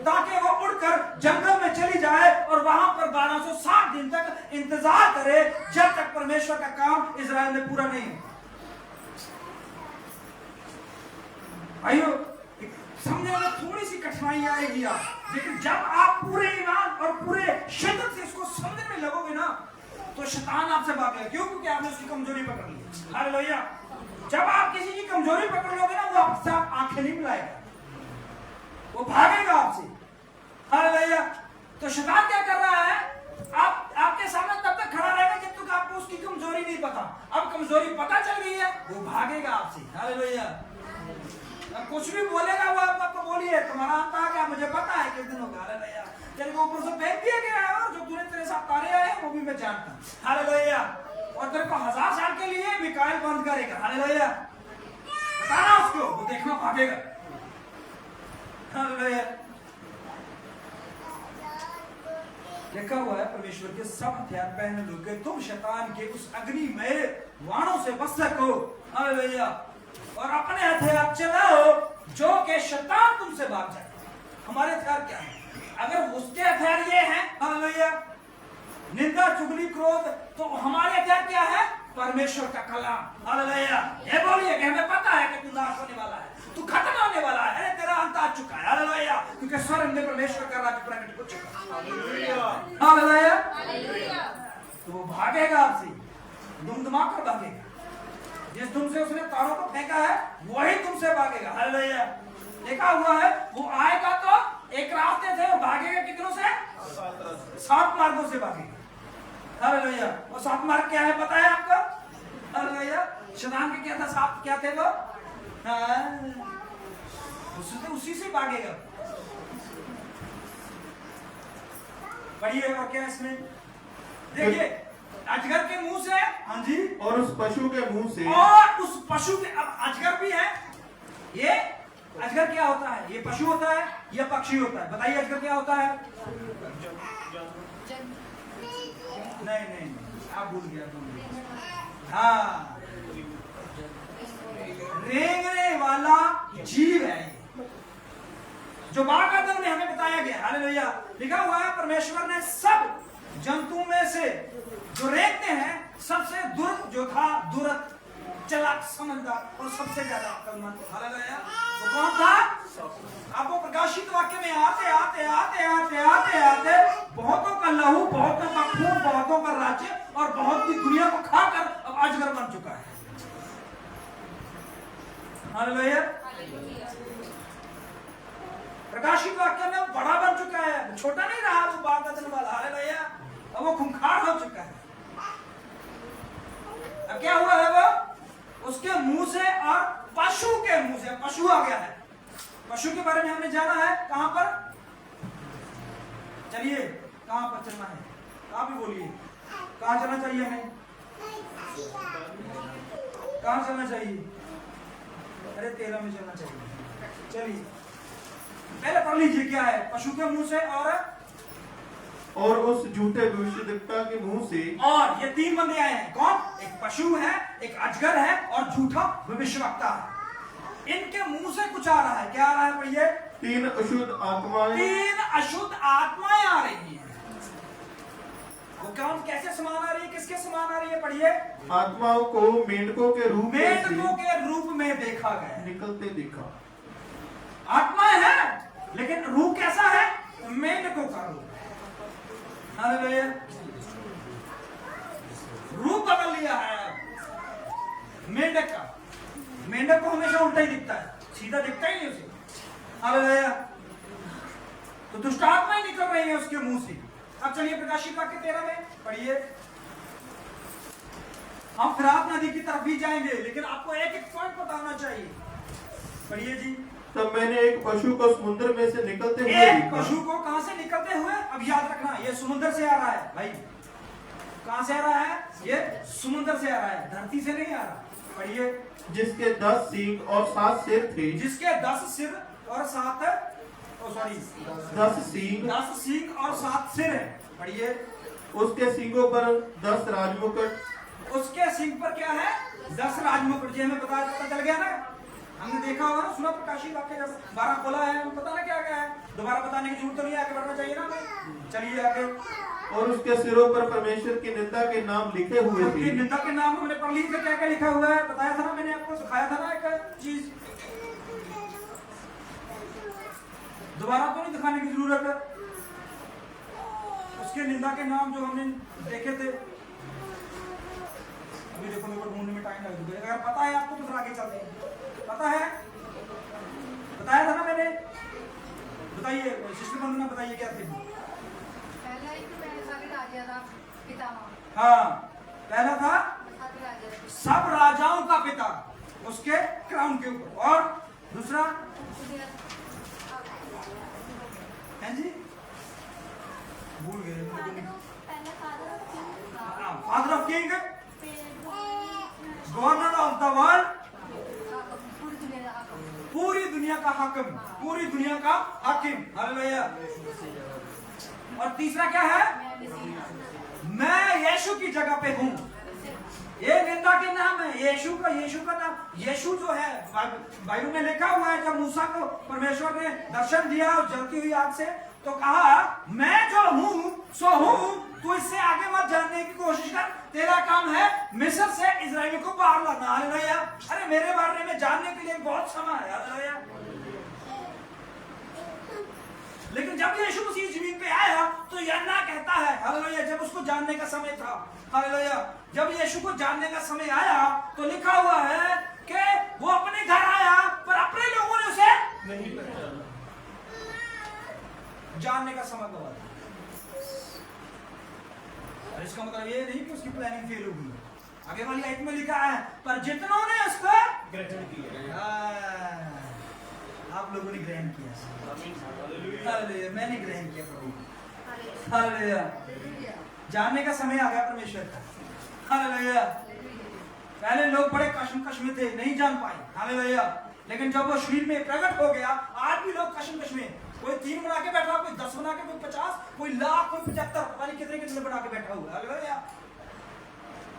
ताकि वो उड़कर जंगल में चली जाए और वहां पर 1260 दिन तक इंतजार करे जब तक परमेश्वर का काम इजराइल में पूरा नहीं हो। भाइयों, समझने में थोड़ी सी कठिनाई आएगी आप, लेकिन जब आप पूरे ईमान और पूरे शिद्दत से इसको समझने में लगोगे ना, तो शैतान आपसे भागेगा। क्यों? क्योंकि आपने उसकी कमजोरी पकड़ ली। हालेलुया। जब आप किसी की कमजोरी पकड़ लोगे ना, वो आपसे आंखें नहीं मिलाएगा, वो भागेगा आपसे। हालेलुया। तो शैतान क्या कर रहा है? आपके सामने तब तक खड़ा रहेगा जब तक आपको उसकी कमजोरी नहीं पता। अब कमजोरी पता चल गई है, वो भागेगा आपसे। हालेलुया। कुछ भी बोलेगा वो आपको बोलिए, तुम्हारा अंत आ गया, मुझे पता है किस दिन होगा। हालेलुया। तेरे को ऊपर से फेंक दिया गया है और जो तूने तेरे साथ तारे आए वो भी मैं जानता हूं। हालेलुया। और तेरे को 1000 साल के लिए मिकाएल बंद करेगा। हालेलुया। बताना उसको, वो देखना भागेगा। हालेलुया। लिखा हुआ है परमेश्वर के सब हथियार पहन लो कि तुम शैतान के उस अग्नि में वाणों से बच सको। हालेलुया। और अपने हथियार चलाओ जो कि शैतान तुमसे भाग जाए। हमारे हथियार क्या है? अगर उसके हथियार ये हैं, हालेलुया, निंदा, चुगली, क्रोध, तो हमारे हथियार क्या है? परमेश्वर का कलाम। हालेलुया। ये बोलिए कि हमें पता है कि तू नाश होने वाला है, तू खत्म होने वाला है, अरे तेरा अंत आ चुका है। हालेलुया। क्योंकि स्वर्ग में परमेश्वर का राज्य प्रकट हो चुका है। हालेलुया। तो वो भागेगा आपसे, दुमदुमा कर भागेगा। जिस तुमसे उसने तारों को फेंका है वही तुमसे भागेगा। हालेलुया। लिखा हुआ है वो आएगा तो एक रास्ते से, और भागेगा कितनों से? 7 मार्गों से भागेगा। हालेलुया। वो 7 मार्ग क्या है पता है आपको? हालेलुया। शैतान के क्या था? 7 क्या थे वो? उसी से भागेगा। पढ़िए और क्या इसमें देखिए, अजगर के मुंह से, हाँ जी, और उस पशु के मुंह से, और उस पशु के, अब अजगर भी है। ये अजगर क्या होता है? ये पशु होता है या पक्षी होता है? बताइए अजगर क्या होता है? नहीं, आप भूल गया तुम। हाँ, रेंगने वाला जीव है जो बाकायदा में हमें बताया गया। हालेलुया। लिखा हुआ है परमेश्वर ने सब जंतु में से जो रेंगते हैं सबसे दुरत, चालाक, समझदार और सबसे ज्यादा अक्लमंद। हालेलुया। वो कौन था? आपको प्रकाशित वाक्य में आते बहुतों का लहू, बहुतों का खून, बहुतों का राज्य और बहुत की दुनिया को खाकर अब अजगर बन चुका है। हालेलुया। प्रकाशित वाक्य में बड़ा बन चुका है, छोटा नहीं रहा वो बागदन वाला। हालेलुया। अब वो खूंखार हो चुका है। अब क्या हुआ है? वो उसके मुंह से और पशु के मुंह से, पशु आ गया है। पशु के बारे में हमने जाना है। कहां पर? चलिए, कहां पर चलना है? आप भी बोलिए, कहां चलना चाहिए हमें? कहां चलना चाहिए? अरे 13 में चलना चाहिए। चलिए पहले पढ़ लीजिए क्या है? पशु के मुंह से और उस झूठे भविष्यद्वक्ता के मुंह से। और ये 3 बंदे आए हैं। कौन? एक पशु है, एक अजगर है और झूठा भविष्यवक्ता है। इनके मुंह से कुछ आ रहा है। क्या आ रहा है? पढ़िए। 3 अशुद्ध आत्माएं। 3 अशुद्ध आत्माएं आ रही हैं। वो कौन, कैसे समान आ रही है? किसके समान आ रही है? पढ़िए। आत्माओं को मेंढकों के रूप में देखा गया, निकलते देखा। आत्माएं हैं लेकिन रूप कैसा है? मेंढकों का रूप। हालेलुया। रूप बदल लिया है मेंढक का। मेंढक को हमेशा उल्टा ही दिखता है, सीधा दिखता ही नहीं उसे। हालेलुया। तो दुष्ट आत्माएं निकल रही है उसके मुंह से। अब चलिए प्रकाशित वाक्य 13 में पढ़िए। हम फिरात नदी की तरफ भी जाएंगे, लेकिन आपको एक एक पॉइंट बताना चाहिए। पढ़िए जी। तब मैंने एक पशु को समुद्र में से निकलते हुए एक देखा। पशु को कहां से निकलते हुए? अब याद रखना, ये समुद्र से आ रहा है भाई। कहां से आ रहा है? ये समुद्र से आ रहा है, धरती से नहीं आ रहा। पढ़िए। जिसके 10 सींग और 7 सिर थे। जिसके 10 सिर और 7 10 सींग 10 सींग और 7 सिर है। पढ़िए। उसके सींगों पर 10 राजमुकुट। उसके सिंह पर क्या है? 10 राजमुकुट। जी हमें पता चल गया ना, हमने देखा होगा ना, सुना प्रकाशित वाक्य जब 12 खोला है, हमें पता ना क्या क्या है। दोबारा बताने की जरूरत तो नहीं है, आगे बढ़ना चाहिए ना हमें। चलिए आगे। और उसके सिरों पर परमेश्वर की निंदा के नाम लिखे हुए उसकी थे। निंदा के नाम हमने पढ़ ली थी, क्या क्या लिखा हुआ है बताया था ना, मैंने आपको सिखाया था ना एक चीज। दोबारा तो नहीं दिखाने की जरूरत है। उसके निंदा के नाम जो हमने देखे थे, अभी देखो मेरे को ढूंढने में टाइम लग जाएगा। अगर पता है आपको तो फिर आगे चलते हैं। पता है? बताया था ना मैंने। बताइए सिस्टर बंदना, बताइए क्या थे? हाँ, पहला था सब राजाओं का पिता, उसके क्राउन के ऊपर। और दूसरा है जी, भूल गए। Father of king, governor of the world, पूरी दुनिया का हाकिम, पूरी दुनिया का हाकिम। हालेलुया। और तीसरा क्या है? मैं यीशु की जगह पे हूं। ये निंदा के नाम है यीशु का नाम। यीशु जो है बाइबल में लिखा हुआ है, जब मूसा को परमेश्वर ने दर्शन दिया जलती हुई आग से, तो कहा मैं जो हूं सो हूं, तू इससे आगे मत जानने की कोशिश कर, तेरा काम है मिस्र से इजराइल को बाहर लाना। हालेलुया। अरे मेरे बारे में जानने के लिए बहुत समय है। हालेलुया। लेकिन जब यीशु मसीह जमीन पे आया तो यन्ना कहता है, हालेलुया, जब उसको जानने का समय था, हालेलुया, जब यीशु को जानने का समय आया तो लिखा हुआ है कि वो अपने घर आया पर अपने लोगों ने उसे नहीं पहचाना। जानने का समय गवा। और इसका मतलब ये नहीं कि उसकी प्लानिंग फेल होगी। आगे वाली आयत में लिखा है पर जितनों ने उसको ग्रहण किया। आप लोगों ने ग्रहण किया। हालेलुया। मैंने ग्रहण किया प्रभु। हालेलुया। जानने का समय आ गया परमेश्वर का। हालेलुया। पहले लोग बड़े कश्मकश में थे, नहीं जान पाए। हालेलुया। लेकिन जब वो शरीर में प्रकट हो गया, आज भी लोग कश्मकश में, कोई 3 बना के बैठा, कोई 10 बना के, कोई 50, कोई लाख, कोई 75, पता नहीं कितने कितने बना के बैठा हुआ। हालेलुया।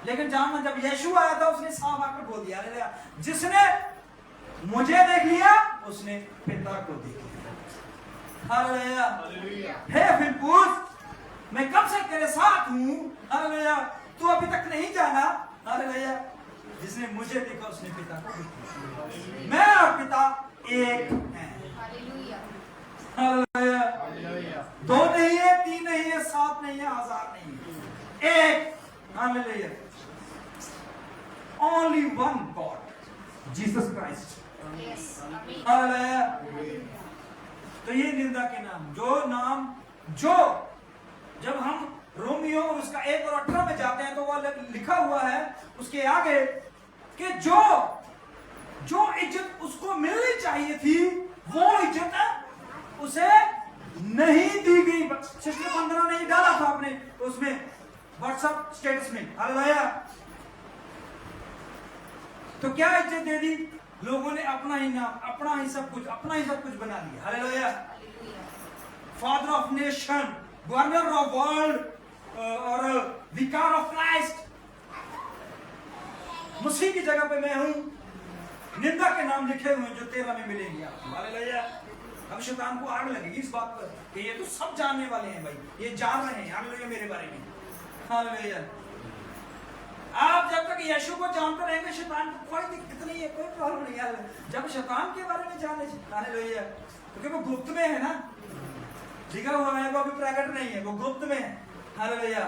लेकिन जानना, जब यीशु आया था उसने साफ आकर बोल दिया, हालेलुया, जिसने मुझे देख लिया उसने पिता को देख लिया। हालेलुया। हे फिलिप्पुस, मैं कब से तेरे साथ हूं, हालेलुया, तू अभी तक नहीं जाना। हालेलुया। जिसने मुझे देखा उसने पिता को देखा। मैं और पिता एक हैं। हालेलुया। 2 नहीं है, 3 नहीं है, 7 नहीं है, 1000 नहीं है, एक। Hallelujah. Only one God, Jesus Christ. Hallelujah. तो ये निंदा के नाम, जो जब हम रोमियो उसका 1 और 18 में जाते हैं तो वह लिखा हुआ है उसके आगे कि जो इज्जत उसको मिलनी चाहिए थी वो इज्जत उसे नहीं दी गई। सिस्टर वंदना ने डाला था अपने उसमें व्हाट्सएप स्टेटस में। हालेलुया। तो क्या इज्जत दे दी? लोगों ने अपना ही नाम, अपना ही सब कुछ बना लिया। Hallelujah. Father of nation, governor of world और विकार ऑफ क्राइस्ट, मसीह की जगह पे मैं हूं। निंदा के नाम लिखे हुए जो 13 में मिलेंगे आपको। हालेलुया। अब शैतान को आग लगेगी इस बात पर कि ये तो सब जानने वाले हैं भाई, ये जान रहे हैं हालेलुया मेरे बारे में। हालेलुया। आप जब तक यीशु को जानते रहेंगे शैतान को कोई दिक्कत नहीं है, कोई प्रॉब्लम नहीं है। जब शैतान के बारे में जाने, हालेलुया, क्योंकि वो गुप्त में है ना, लिखा हुआ है, वो अभी प्रकट नहीं है, वो गुप्त में है। हालेलुया।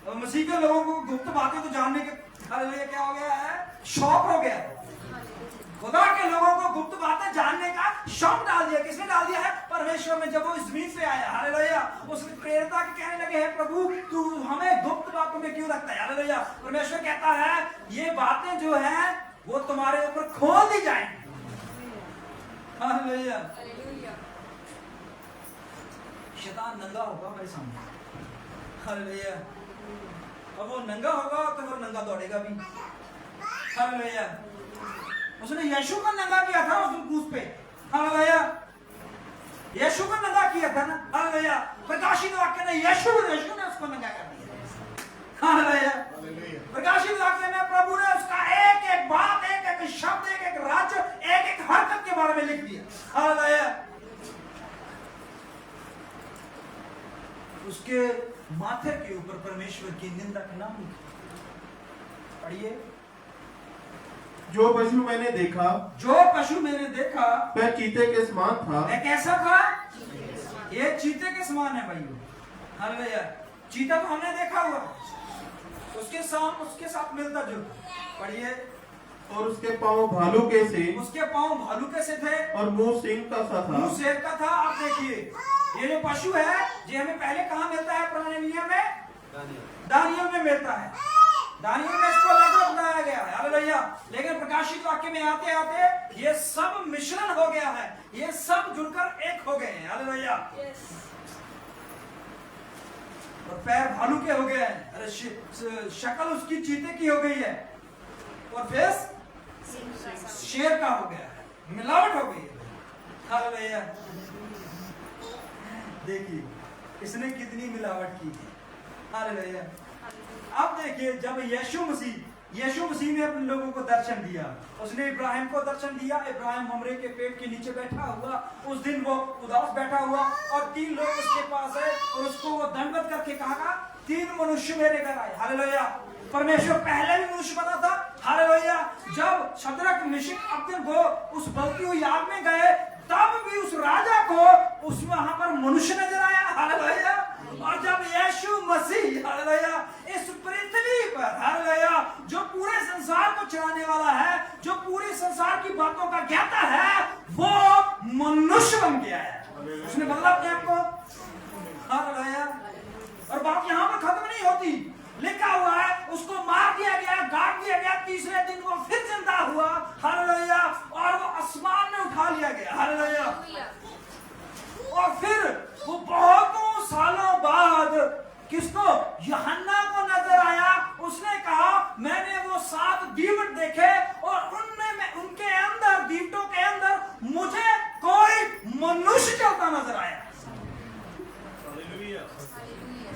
और मसीह के लोगों को गुप्त बातें तो जानने के, हालेलुया, क्या हो गया है? शौक हो गया है। खुदा के लोगों को गुप्त बातें जानने का शौक डाल दिया। किसने डाल दिया है? परमेश्वर ने। जब वो इस जमीन पे आया, हालेलुया, उसने प्रेरिता के कहने लगे, है प्रभु तू हमें गुप्त बातों में क्यों रखता है? हालेलुया। परमेश्वर कहता है ये बातें जो है वो तुम्हारे ऊपर खोल दी जाएंगी। हालेलुया। शैतान नंगा होगा मेरे सामने, हालेलुया। और वो नंगा होगा तो वो नंगा दौड़ेगा भी, हालेलुया। उसने यीशु को नंगा किया था उस क्रूस पे, हालेलुया। यीशु को नंगा किया था ना, हालेलुया। प्रकाशित वाक्य ने यीशु ने उसको नंगा कर दिया, हालेलुया। प्रकाशित वाक्य में प्रभु ने उसका एक एक बात, एक एक शब्द, एक एक राज्य, एक एक हरकत के बारे में लिख दिया, हालेलुया। उसके माथे के ऊपर परमेश्वर की निंदा के नाम लिखा। पढ़िए, जो पशु मैंने देखा वह चीते के समान था। कैसा था? ये चीते के समान है भाइयों, हालेलुया। चीता तो हमने देखा हुआ, उसके साथ मिलता जुलता। पढ़िए, और उसके पांव भालू के से थे और मुंह सिंह का सा था। मुंह शेर का था। आप देखिए, ये जो पशु है ये हमें पहले कहाँ मिलता है? पुराने नियम में दानियल में मिलता है। दानियल में इसको अलग बताया गया है, हालेलुया। लेकिन प्रकाशित वाक्य में आते आते ये सब मिश्रण हो गया है, ये सब जुड़कर एक हो गए हैं, हालेलुया। और पैर भालू के हो गए हैं, अरे शक्ल उसकी चीते की हो गई है, और फेस शेर का हो गया है, मिलावट हो गई है, हालेलुया। देखिए इसने कितनी मिलावट की है, हालेलुया। अब देखिए, जब यीशु मसीह ने अपने लोगों को दर्शन दिया, उसने इब्राहिम को दर्शन दिया। इब्राहिम ममरे के पेड़ के नीचे बैठा हुआ, उस दिन वो उदास बैठा हुआ, और 3 लोग उसके पास आए और उसको वो दंडवत करके कहा, 3 मनुष्य मेरे घर आए, हालेलुया। परमेश्वर पहले भी मनुष्य बना था, हालेलुया। जब शद्रक मिशक अबेदनगो उस बलती हुई आग में गए, तब भी उस राजा को उस वहां पर मनुष्य नजर आया, हालेलुया। और जब यीशु मसीह, हालेलुया, इस पृथ्वी पर, हालेलुया, जो पूरे संसार को चलाने वाला है, जो पूरे संसार की बातों का ज्ञाता है, वो मनुष्य बन गया है। उसने बदला अपने आप को, हालेलुया। और बात यहाँ पर खत्म नहीं होती, लिखा हुआ है उसको मार दिया गया, गाड़ दिया गया, तीसरे दिन वो फिर जिंदा हुआ, हालेलुया। और वो आसमान में उठा लिया गया, हालेलुया। और फिर वो बहुतों सालों बाद किसको? यूहन्ना को नजर आया। उसने कहा, मैंने वो 7 दीवट देखे और उनमें उनके अंदर, दीवटों के अंदर मुझे कोई मनुष्य चलता नजर आया,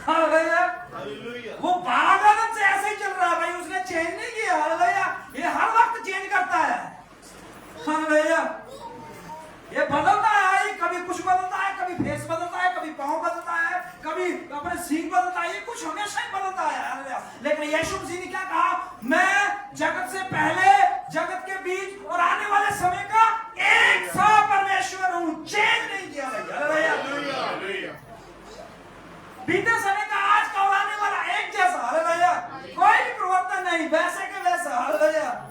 हालेलुया। वो 12 दिन से ऐसे ही चल रहा है भाई, उसने चेंज नहीं किया, हालेलुया। ये हर वक्त चेंज करता है, हालेलुया। ये बदलता है, कभी कुछ बदलता है, कभी फेस बदलता है, कभी पांव बदलता है, कभी अपने सींग बदलता है, ये कुछ हमेशा ही बदलता है, हालेलुया। लेकिन यीशु मसीह ने क्या कहा? मैं जगत से पहले, जगत के बीच और आने वाले समय का एक सा परमेश्वर हूं, चेंज नहीं किया, हालेलुया। बीते समय का, आज का और आने वाला एक जैसा, हालेलुया। कोई भी परिवर्तन नहीं, वैसे के वैसा, हालेलुया।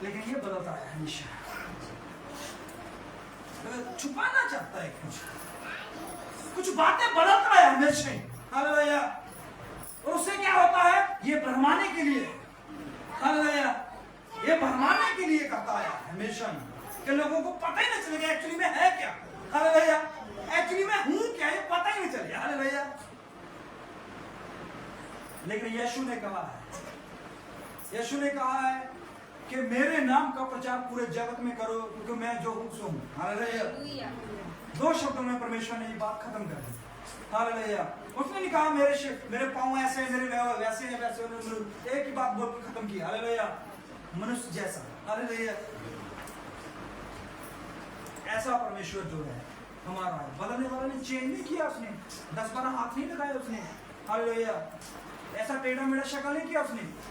लेकिन ये बदलता है हमेशा, छुपाना चाहता है, कुछ बातें बदलता है हमेशा, हालेलुया। और उससे क्या होता है? ये भरमाने के लिए, हालेलुया, ये भरमाने के लिए करता है हमेशा ही, कि लोगों को पता ही नहीं चलेगा एक्चुअली में है क्या, हालेलुया। एक्चुअली में हूं क्या, ये पता ही नहीं चलेगा, हालेलुया। लेकिन यीशु ने कहा है कि मेरे नाम का प्रचार पूरे जगत में करो, क्योंकि मैं जो हूं सो हूं, हालेलुया। 2 शब्दों में परमेश्वर ने ये बात खत्म कर दी, हालेलुया। उसने नहीं कहा मेरे पांव ऐसे, मेरे वैसे हैं, वैसे, एक ही बात बोल के खत्म किया, हालेलुया। मनुष्य जैसा, हालेलुया। ऐसा परमेश्वर जो है हमारा है, बदलने वाला ने चेंज नहीं किया, उसने 10-12 हाथ नहीं लगाए उसने, हालेलुया। ऐसा टेढ़ा मेढ़ा शक्ल नहीं किया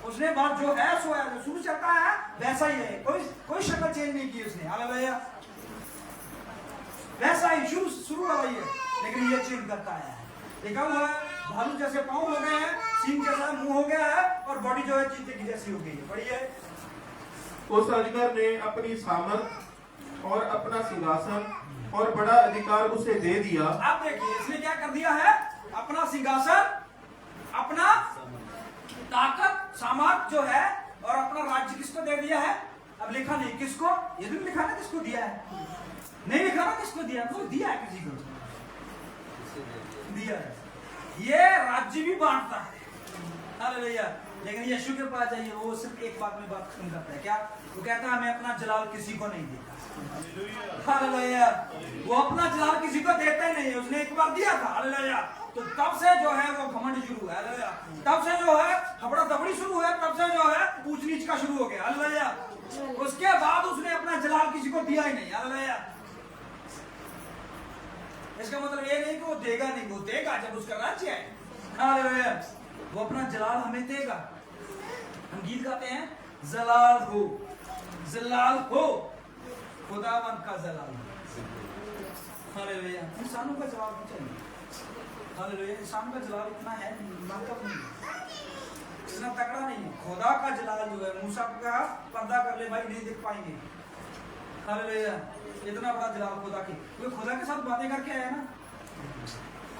उसने बात जो है सो है, जो शुरू चलता है वैसा ही है, कोई शक्ल चेंज नहीं की उसने, हालेलुया। वैसा ही शुरू वाला ही है, लेकिन ये चेंज करता है। देखा हुआ है, भालू जैसे पांव हो गए हैं, सिंह जैसा मुंह हो गया है, और बॉडी जो है चीते की जैसी हो गई है, बढ़िया। उस अजगर ने अपनी सामर्थ और अपना सिंहासन और बड़ा अधिकार उसे दे दिया। आप देखिए, इसने क्या कर दिया है? अपना सिंहासन, अपना ताकत, सामर्थ जो है, और अपना राज्य किसको दे दिया है? अब लिखा नहीं किसको, ये भी लिखा ना किसको दिया है, नहीं लिखा ना किसको दिया, वो दिया है किसी को दिया है। ये राज्य भी बांटता है, हालेलुया। लेकिन यीशु के पास जाइए, वो सिर्फ एक बात में बात खत्म करता है, क्या? वो कहता है मैं अपना जलाल किसी को नहीं देता, हालेलुया। वो अपना जलाल किसी को देता ही नहीं, उसने एक बार दिया था, हालेलुया। तो तब से जो है वो घमंड शुरू है, हालेलुया। तब से जो है हबड़ा दबड़ी शुरू है, तब से जो है ऊंच नीच का शुरू हो गया, हालेलुया। उसके बाद उसने अपना जलाल किसी को दिया ही नहीं, हालेलुया। इसका मतलब ये नहीं कि वो देगा नहीं, वो देगा जब उसका राज्य है, हालेलुया। वो अपना जलाल हमें देगा। हम गीत गाते हैं, जलाल हो, जलाल हो, खुदावंद का जलाल, हालेलुया। इंसानों का जलाल नहीं चाहिए, हालेलुया। इंसान का जलाल इतना है मतलब नहीं, इतना तगड़ा नहीं है। खुदा का जलाल जो है, मूसा को कहा पर्दा कर ले भाई, नहीं देख पाएंगे, हालेलुया। इतना बड़ा जलाल खुदा की, वो खुदा के साथ बातें करके आया ना,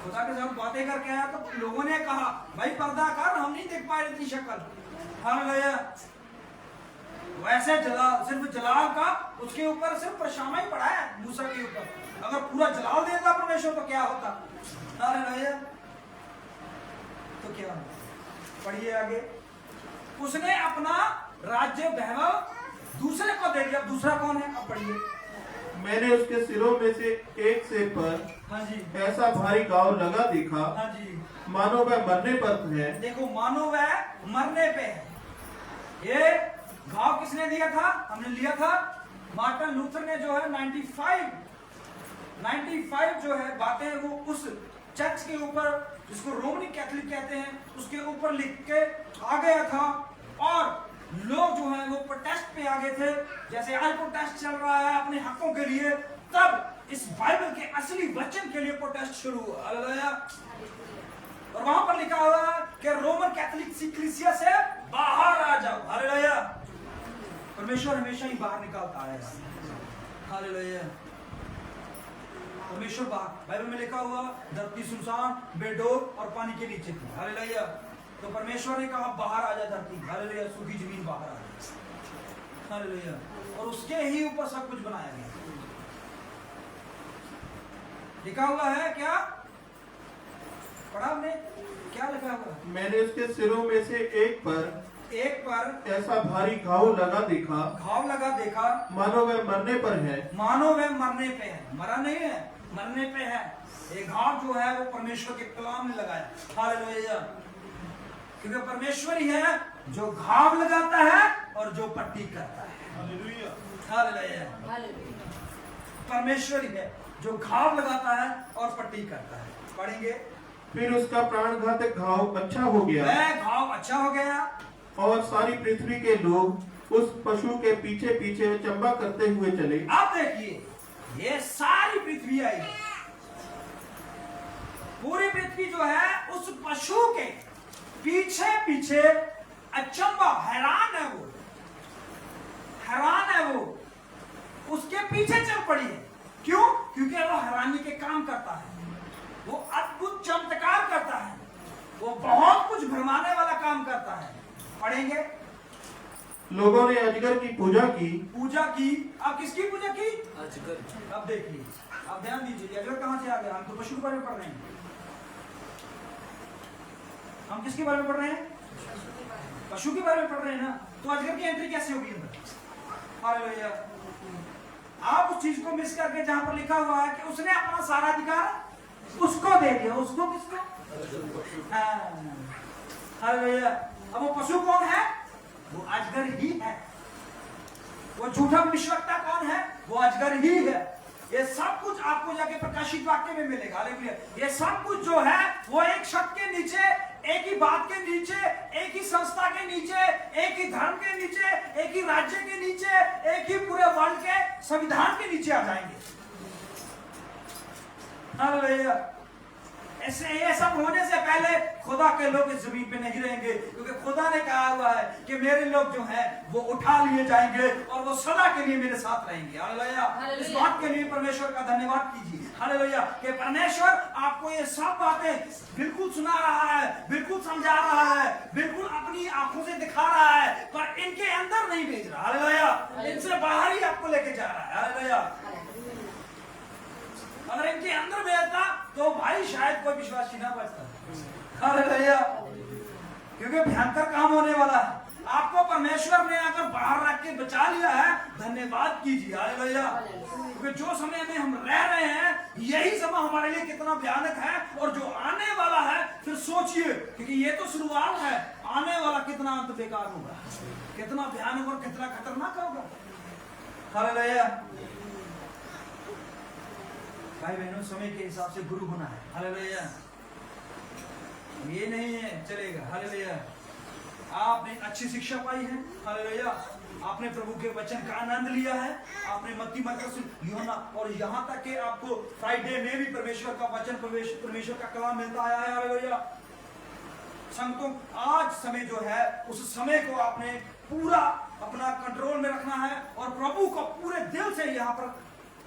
खुदा के साथ बातें करके आया, तो लोगों ने कहा भाई पर्दा कर, हम नहीं देख पाए इतनी शक्ल, हालेलुया। वैसे जलाल, सिर्फ जलाल का उसके ऊपर सिर्फ परछामा ही पड़ा है मूसा के ऊपर। अगर पूरा जलाल देता परमेश्वर तो क्या होता, हालेलुया। तो क्या पढ़िए आगे, उसने अपना राज्य वैभव दूसरे को दे दिया। दूसरा कौन है, अब पढ़िए। मैंने उसके सिरों में से एक सिर पर हाँ जी, ऐसा भारी घाव लगा देखा, हाँ जी, मानो वह मरने पर है। देखो मानो वह मरने पे है। ये घाव किसने दिया था, हमने लिया था, मार्टिन लूथर ने जो है 95 जो है बातें वो उस चर्च के ऊपर, जिसको रोमनी कैथोलिक कहते हैं, उसके ऊपर लिख के आ गया था। और लोग जो है वो प्रोटेस्ट पे आ गए थे, जैसे आज प्रोटेस्ट चल रहा है अपने हकों के लिए, तब इस बाइबल के असली वचन के लिए प्रोटेस्ट शुरू हुआ, हालेलुया। और वहां पर लिखा हुआ है कि रोमन कैथोलिक इक्लेसिया से बाहर आ जाओ, हालेलुया। परमेश्वर हमेशा ही बाहर निकालता है, हालेलुया। परमेश्वर बाहर, बाइबल में लिखा हुआ धरती सुनसान बेडोर और पानी के नीचे थी, हालेलुया। तो परमेश्वर ने कहा बाहर आ जा धरती, हालेलुया, सूखी जमीन बाहर आ जा, हालेलुया। और उसके ही ऊपर सब कुछ बनाया गया। लिखा हुआ है क्या, पढ़ा हमने, क्या लिखा हुआ? मैंने उसके सिरों में से एक पर ऐसा भारी घाव लगा देखा, मानो वह मरने पर है। मानो वह मरने पे है, मरा नहीं है, मरने पे है। ये घाव जो है वो परमेश्वर के कलाम ने लगाया, हालेलुया। क्योंकि परमेश्वर ही है जो घाव लगाता है और जो पट्टी करता है, हालेलुया। परमेश्वर ही है जो घाव लगाता है और पट्टी करता है। पढ़ेंगे, फिर उसका प्राणघातक घाव अच्छा हो गया, वह घाव अच्छा हो गया, और सारी पृथ्वी के लोग उस पशु के पीछे पीछे चंबा करते हुए चले। अब देखिए, ये सारी पृथ्वी आई, पूरी पृथ्वी जो है उस पशु के पीछे पीछे अचंबा, हैरान है वो, हैरान है वो, उसके पीछे चल पड़ी है। क्यों? क्योंकि वो हैरानी के काम करता है, वो अद्भुत चमत्कार करता है, वो बहुत कुछ भरमाने वाला काम करता है। पढ़ेंगे, लोगों ने अजगर की पूजा की। अब किसकी पूजा की? अजगर। अब देखिए, अब ध्यान दीजिए, अजगर कहां से आ गया? हम तो पशु के बारे में पढ़ रहे हैं। हम किसके बारे में पढ़ रहे हैं? पशु के बारे में पढ़ रहे हैं ना, तो अजगर की एंट्री कैसे होगी अंदर? हालेलुया। आप उस चीज को मिस करके जहां पर लिखा हुआ है कि उसने अपना सारा अधिकार उसको दे दिया, उसको किसको? हालेलुया। अब वो पशु कौन है? वो अजगर ही है। वो झूठा भविष्यवक्ता कौन है? वो अजगर ही है। ये सब कुछ आपको जाके प्रकाशित वाक्य में मिलेगा, हालेलुया। ये सब कुछ जो है वो एक शब्द के नीचे, एक ही बात के नीचे, एक ही संस्था के नीचे, एक ही धर्म के नीचे, एक ही राज्य के नीचे, एक ही पूरे वर्ल्ड के संविधान के नीचे आ जाएंगे, हालेलुया। ऐसे ये सब होने से पहले खुदा के लोग इस जमीन पे नहीं रहेंगे, क्योंकि खुदा ने कहा हुआ है कि मेरे लोग जो हैं वो उठा लिए जाएंगे और वो सदा के लिए मेरे साथ रहेंगे, हालेलुया। इस बात के लिए परमेश्वर का धन्यवाद कीजिए, हालेलुया कि परमेश्वर आपको ये सब बातें बिल्कुल सुना रहा है, बिल्कुल समझा रहा है, बिल्कुल अपनी आंखों से दिखा रहा है, पर इनके अंदर नहीं भेज रहा। हालेलुया, इनसे बाहर ही आपको लेके जा रहा है। हालेलुया, अगर इनके अंदर भेजता तो भाई शायद कोई विश्वासी ना बचता। हालेलुया, क्योंकि भयंकर काम होने वाला है। आपको परमेश्वर ने अगर बाहर रख के बचा लिया है, धन्यवाद कीजिए। हालेलुया, क्योंकि जो समय में हम रह रहे हैं यही समय हमारे लिए कितना भयानक है, और जो आने वाला है फिर सोचिए, क्योंकि ये तो शुरुआत है, आने वाला कितना अंत बेकार होगा, कितना भयानक और कितना खतरनाक होगा। हालेलुया, भाई बहनों, समय के हिसाब से गुरु होना है। हालेलुया, ये नहीं है चलेगा। हालेलुया, आपने अच्छी शिक्षा पाई है। हालेलुया, आपने प्रभु के वचन का आनंद लिया है, आपने मत्ती मरकुस यूहन्ना और यहाँ तक कि आपको फ्राइडे में भी परमेश्वर का वचन, परमेश्वर का कलाम मिलता आया है। हालेलुया, संगतों, आज समय जो है उस समय को आपने पूरा अपना कंट्रोल में रखना है और प्रभु को पूरे दिल से यहाँ पर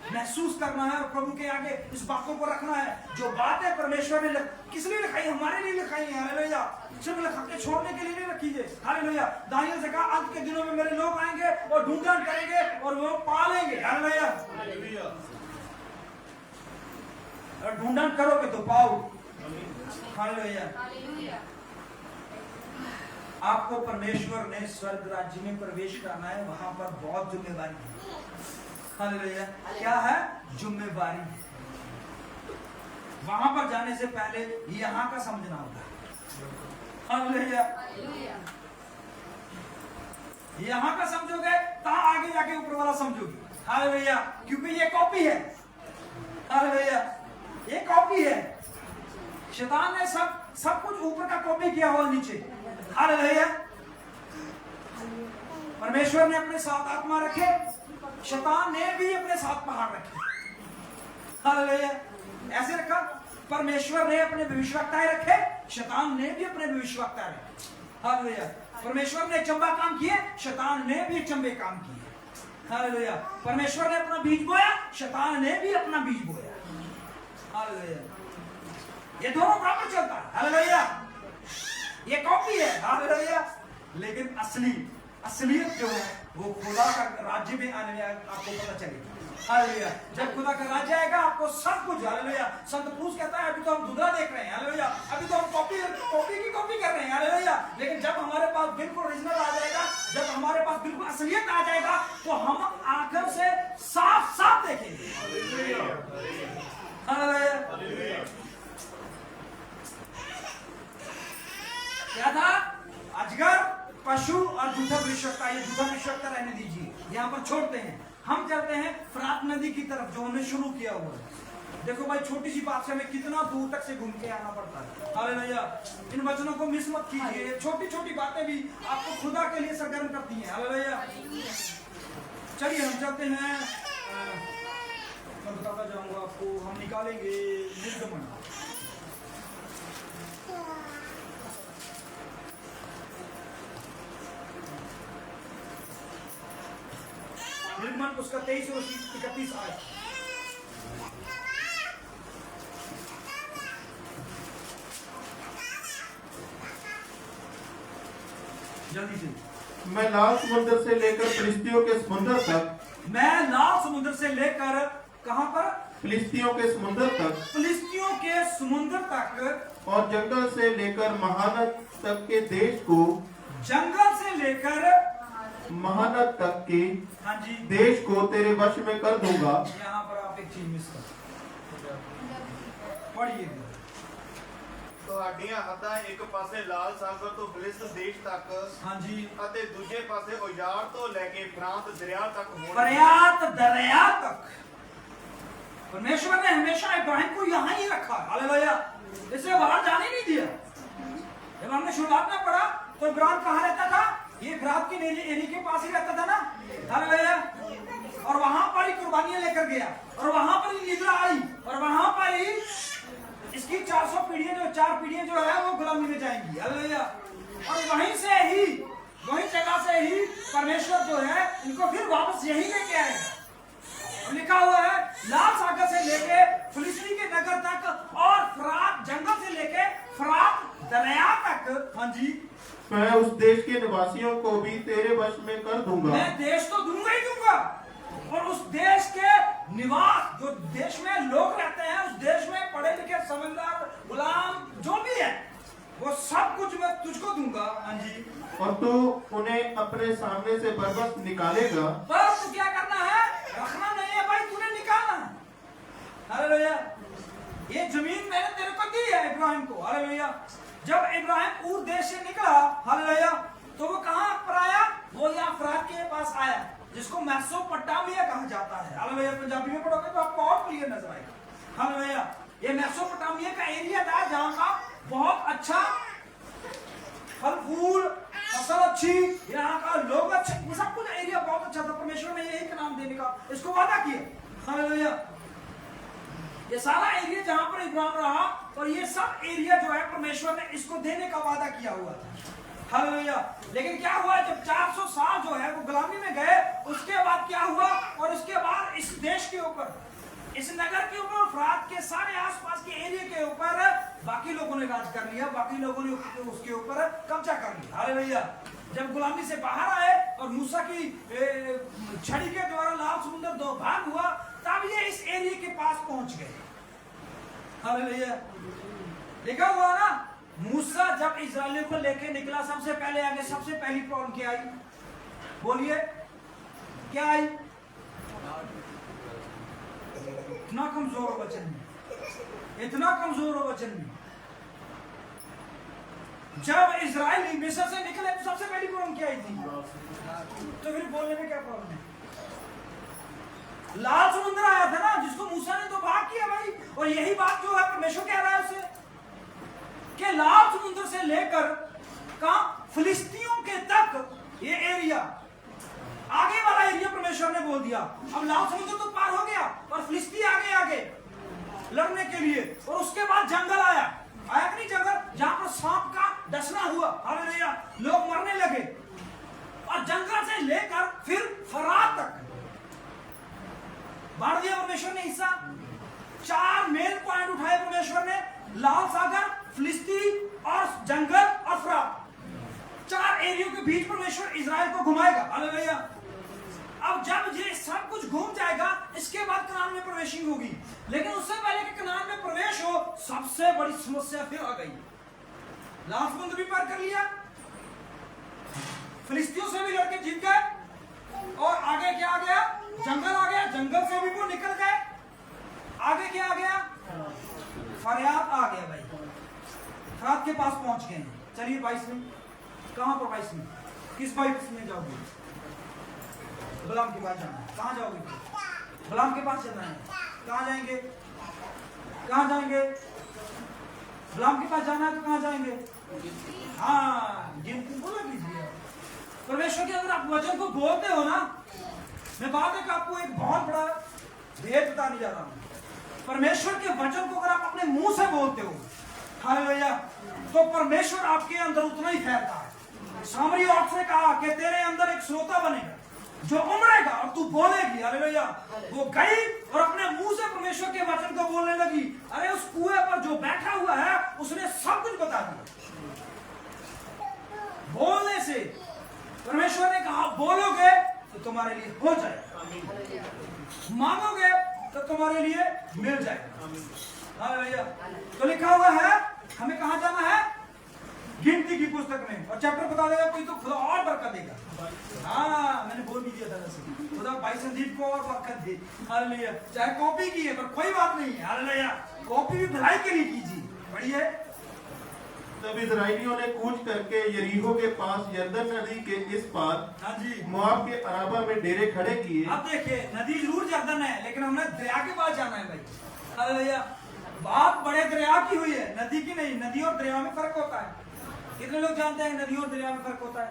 महसूस करना है और प्रभु के आगे इस बातों को रखना है। जो बातें परमेश्वर ने किस लिए लिखाई, हमारे लिए लिखाई है। हालेलुया, सिर्फ लिखा के छोड़ने के लिए नहीं रखी है। हालेलुया, दानियल से कहा अंत के दिनों में मेरे लोग आएंगे और ढूंढन करेंगे और वो पालेंगे। हालेलुया, और ढूंढन करोगे तो पाओ। हालेलुया, आपको परमेश्वर ने स्वर्ग राज्य में प्रवेश करना है, वहां पर बहुत जिम्मेदारी है। हालेलुया, क्या है? जिम्मेदारी। वहां पर जाने से पहले यहाँ का समझना होगा। हालेलुया, यहाँ का समझोगे तो आगे जाके ऊपर वाला समझोगे। हालेलुया, क्योंकि ये कॉपी है। हालेलुया, ये कॉपी है। शैतान ने सब कुछ ऊपर का कॉपी किया हुआ नीचे। हालेलुया, परमेश्वर ने अपने साथ आत्मा रखे, शैतान ने भी अपने साथ पहाड़ रखे। हालेलुया, ऐसे रखा। परमेश्वर ने अपने भविष्यवक्ताएं रखे, शैतान ने भी अपने भविष्यवक्ता रखे। हालेलुया, परमेश्वर ने चंबा काम किए, शैतान ने भी चंबे काम किए। हालेलुया, परमेश्वर ने अपना बीज बोया, शैतान ने भी अपना बीज बोया। हालेलुया, ये दोनों बराबर चलता है। हालेलुया, ये कॉपी है। हालेलुया, लेकिन असलियत जो है वो खुदा का राज्य में आने में आपको पता चलेगा। हालेलुया, जब खुदा का राज्य आएगा आपको सब कुछ। हालेलुया, संत पौलुस कहता है अभी तो हम धुंधला देख रहे हैं। हालेलुया, अभी तो हम कॉपी कर रहे हैं। हालेलुया, लेकिन जब हमारे पास बिल्कुल ओरिजिनल आ जाएगा, जब हमारे पास बिल्कुल असलियत आ जाएगा तो हम आंखों से साफ साफ देखेंगे। हालेलुया, क्या था? अजगर, पशु और झूठा भविष्यवक्ता। ये झूठा भविष्यवक्ता रहने दीजिए, यहाँ पर छोड़ते हैं। हम चलते हैं फरात नदी की तरफ, जो हमने शुरू किया हुआ है। देखो भाई, छोटी सी बात से हमें कितना दूर तक से घूम के आना पड़ता है। हालेलुया, इन वचनों को मिस मत कीजिए। छोटी छोटी बातें भी आपको खुदा के लिए सरगर्म करती हैं। हालेलुया, चलिए हम चलते हैं। मैं बताता जाऊंगा आपको, हम निकालेंगे निर्गमन। निर्गमन उसका 23 और 31 आयत। जल्दी से। मैं लाल समुद्र से लेकर फिलिस्तियों के समुद्र तक। मैं लाल समुद्र से लेकर कहां पर? फिलिस्तियों के समुद्र तक। फिलिस्तियों के समुद्र तक और जंगल से लेकर महानद तक के देश को। जंगल से लेकर महानद तक के हाँ जी देश को तेरे वश में कर दूंगा। यहाँ पर आप एक चीज मिस कर पढ़िए। ਤੁਹਾਡੀਆਂ ਹੱਦਾਂ ਇੱਕ ਪਾਸੇ ਲਾਲ ਸਾਗਰ ਤੋਂ ਫਿਲਿਸਤ ਦੇਸ਼ ਤੱਕ हाँ जी ਅਤੇ ਦੂਜੇ ਪਾਸੇ ਉਜਾੜ ਤੋਂ ਲੈ ਕੇ ਫਰਾਤ ਦਰਿਆ तक होंगी। फरियात दरिया तक। परमेश्वर ने हमेशा इब्राहिम को यहाँ ही रखा। हालेलुया, इसे बाहर जाने नहीं दिया। जब हमने शुरुआत में पढ़ा तो इब्राहिम कहाँ रहता था? ये फरात की नदी के पास ही रहता था ना। हालेलुया, और वहां पर ही कुर्बानियां लेकर गया और वहां पर ही निद्रा आई और वहां पर ही इसकी 400 पीढ़ियां जो 4 पीढ़ियां जो है वो गुलामी में जाएंगी। हालेलुया, और वहीं से ही वहीं जगह से ही परमेश्वर जो है इनको फिर वापस यहीं लेके आएगा। लिखा हुआ है लाल सागर से लेके फिलिस्ती के नगर तक और फरात जंगल से लेके फरात दरिया तक, हाँ जी, मैं उस देश के निवासियों को भी तेरे वश में कर दूंगा। मैं देश तो दूंगा ही दूंगा, और उस देश के निवास, जो देश में लोग रहते हैं, उस देश में पढ़े लिखे समझदार गुलाम जो भी है, वो सब कुछ मैं तुझको दूंगा। हाँ जी, और तू उन्हें अपने सामने से बरबस निकालेगा। पर तू क्या करना है? रखना नहीं है भाई, तूने निकालना है। हालेलुया। ये जमीन मैंने तेरे को दी है इब्राहिम को। हालेलुया। जब इब्राहिम ऊर देश से निकला, हालेलुया, तो वो कहां पर आया? वो यहाँ फरात के पास आया, जिसको मेसोपोटामिया कहा जाता है। हालेलुया। पंजाबी में पढ़ोगे तो आपको और क्लियर नजर आएगा। हालेलुया। ये मेसोपोटामिया का एरिया था जहां का बहुत अच्छा फल फूल, फसल अच्छी, यहाँ का लोग अच्छे, सब कुछ एरिया बहुत अच्छा था। परमेश्वर ने यही नाम देने का इसको वादा किया। हालेलुया। ये सारा एरिया जहां पर इब्राहिम रहा, और ये सब एरिया जो है परमेश्वर ने इसको देने का वादा किया हुआ था। हालेलुया। लेकिन क्या हुआ? जब 400 साल जो है वो गुलामी में गए, उसके बाद क्या हुआ? और उसके बाद इस देश के ऊपर, इस नगर के ऊपर, फरात के सारे आसपास के एरिया के ऊपर बाकी लोगों ने राज कर लिया, बाकी लोगों ने उसके ऊपर कब्जा कर लिया। हालेलुया। जब गुलामी से बाहर आए और मूसा की छड़ी के द्वारा लाल समुद्र दो भाग हुआ, तब ये इस एरिया के पास पहुंच गए। हालेलुया। लिखा हुआ ना, मूसा जब इस्राएलियों को लेके निकला, सबसे पहले आगे सबसे पहली प्रॉब्लम क्या आई? बोलिए, क्या आई? इतना कमजोर हो वचन में, इतना कमजोर हो वचन में। जब इजराइली मिस्र से निकले तो सबसे पहली प्रॉब्लम क्या आई थी? तो फिर बोलने में क्या प्रॉब्लम है? लाल समुद्र आया था ना, जिसको मूसा ने तो भाग किया भाई। और यही बात जो है परमेश्वर कह रहा है उसे, कि लाल समुद्र से लेकर कहां? फिलिस्तियों के तक ये एरिया, आगे वाला एरिया परमेश्वर ने बोल दिया। अब लाल समुद्र तो पार हो गया और फिलिस्ती आगे आगे लड़ने के लिए, और उसके बाद जंगल आया कि नहीं? जंगल जहां पर सांप का डसना हुआ। हालेलुया। लोग मरने लगे, और जंगल से लेकर फिर फरात तक बांट दिया परमेश्वर ने हिस्सा। 4 मेन पॉइंट उठाए परमेश्वर ने, लाल सागर, फिलिस्ती और जंगल और फरात। 4 एरियो के बीच परमेश्वर इजराइल को घुमाएगा। हालेलुया। अब जब ये सब कुछ घूम जाएगा, इसके बाद कनान में प्रवेशिंग होगी। लेकिन उससे पहले कि कनान में प्रवेश हो, सबसे बड़ी समस्या फिर आ गई। लाल समुद्र भी पार कर लिया, फिलिस्तियों से भी लड़के जीत गए, और आगे क्या आ गया? जंगल आ गया। जंगल से भी वो निकल गए। आगे क्या आ गया? फरियाद आ गया भाई, फरात के पास पहुंच गए। चलिए 22 में, कहां पर 22 में? किस 22 में जाओगे? गुलाम के पास जाना है। कहां जाओगे? गुलाम के पास जाना है। कहां जाएंगे? कहां जाएंगे? गुलाम के पास जाना है तो कहां जाएंगे? हाँ, गिनती बोला कीजिए। परमेश्वर के अगर आप वचन को बोलते हो ना, मैं बात है आपको एक बहुत बड़ा भेद बताने जा रहा हूं। परमेश्वर के वचन को अगर आप अपने मुंह से बोलते हो, हालेलुया, तो परमेश्वर आपके अंदर उतना ही फैलता है। सामरी औरत ने कहा कि तेरे अंदर एक श्रोता बनेगा जो उमड़ेगा और तू बोलेगी। हालेलुया। वो गई और अपने मुंह से परमेश्वर के वचन को बोलने लगी। अरे उस कुएं पर जो बैठा हुआ है उसने सब कुछ बता दिया। बोलने से परमेश्वर ने कहा, बोलोगे तो तुम्हारे लिए हो जाएगा, मांगोगे तो तुम्हारे लिए मिल जाएगा। हालेलुया। तो लिखा हुआ है हमें कहां जाना है? गिनती की पुस्तक में, और चैप्टर बता देगा कोई तो खुदा और बरकत देगा। हाँ, मैंने बोल भी दिया था वैसे, खुदा भाई संदीप को और बरकत दे। हालेलुया। चाहे कॉपी की है पर कोई बात नहीं है। हालेलुया। कॉपी भी भलाई के लिए कीजिए। बढ़िया। तब इजराइलियों ने कूच करके यरीहो के पास यरदन नदी के इस पार, हाँ जी, मोआब के अराबा में डेरे खड़े किए। अब देखिए, नदी जरूर यरदन है, लेकिन हमने दरिया के पास जाना है भाई। हालेलुया। बात बड़े दरिया की हुई है, नदी की नहीं। नदी और दरिया में फर्क होता है। कितने लोग जानते हैं नदी और दरिया में फर्क होता है?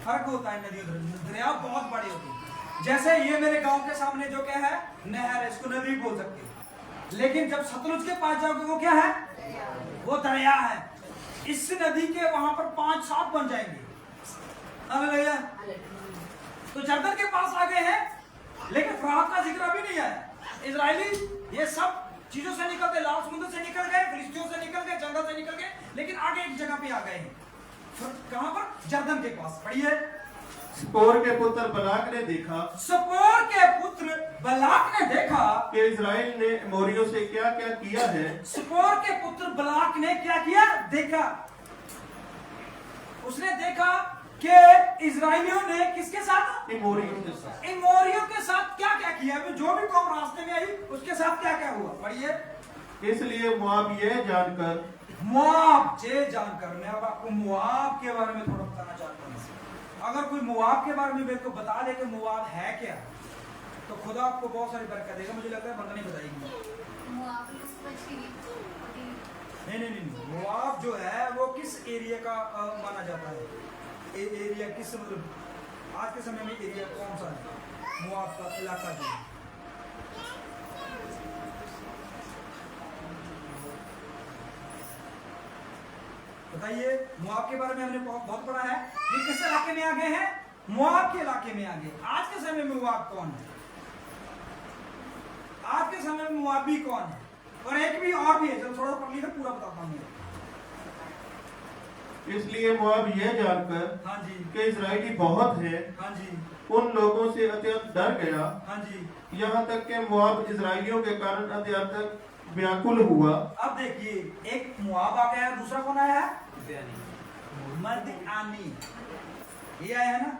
फर्क होता है। नदी और दरिया बहुत बड़े होते हैं। जैसे ये मेरे गांव के सामने जो क्या है, नहर है, इसको नदी बोल सकते हैं। लेकिन जब सतलुज के पास जाओगे वो क्या है? वो दरिया है। इस नदी के वहां पर 5-7 बन जाएंगे। हालेलुया। तो जर्दन के पास आ गए हैं, लेकिन फरात का जिक्र अभी नहीं आया। इजरायली ये सब चीजों से निकल गए, लाल समुद्र से निकल गए, फिलिस्तीयों से निकल गए, जंगल से निकल गए, लेकिन आगे एक जगह पे आ गए हैं। कहां पर? जर्दन के पास। पढ़िए। सिप्पोर के पुत्र बलाक ने देखा सिप्पोर के पुत्र बलाक ने देखा कि इजराइल ने अमोरियों से क्या क्या किया है। सिप्पोर के पुत्र बलाक ने क्या किया? देखा। उसने देखा कि इजराइलियों ने किसके साथ? अमोरियों के साथ। इमोरियों के साथ क्या क्या किया? जो भी कौम रास्ते में आई उसके साथ क्या क्या हुआ? पढ़िए। इसलिए मुआब यह जानकर मैं अब आपको मुआब के बारे में थोड़ा बताना चाहता हूँ। अगर कोई मुआब के बारे में मेरे को बता दे कि मुआब है क्या, तो खुदा आपको बहुत सारी बरकत देगा। मुझे लगता है बंदा नहीं बताएगी। नहीं, मुआब जो है वो किस एरिया का माना जाता है? एरिया किस, मतलब आज के समय में एरिया कौन सा है मुआब का इलाका जो है? बताइए। मुआब के बारे में हमने बहुत पढ़ा है। ये किस इलाके में आ गए हैं? मुआब के इलाके में आ गए। आज के समय में मुआब कौन है? आज के समय में मुआबी कौन है? और एक भी और भी है, जब थोड़ा पढ़ लीजिए, पूरा बताता हूँ। इसलिए मुआब यह जानकर हाँ जी कि इजरायली बहुत है, हाँ जी उन लोगों से अत्यंत डर गया, हाँ जी। यहाँ तक कि मुआब इजरायलियों के कारण अत्यंत व्याकुल हुआ। अब देखिए, एक मुआब आ गया, दूसरा कौन आया है? मदयानी। ये आया है ना।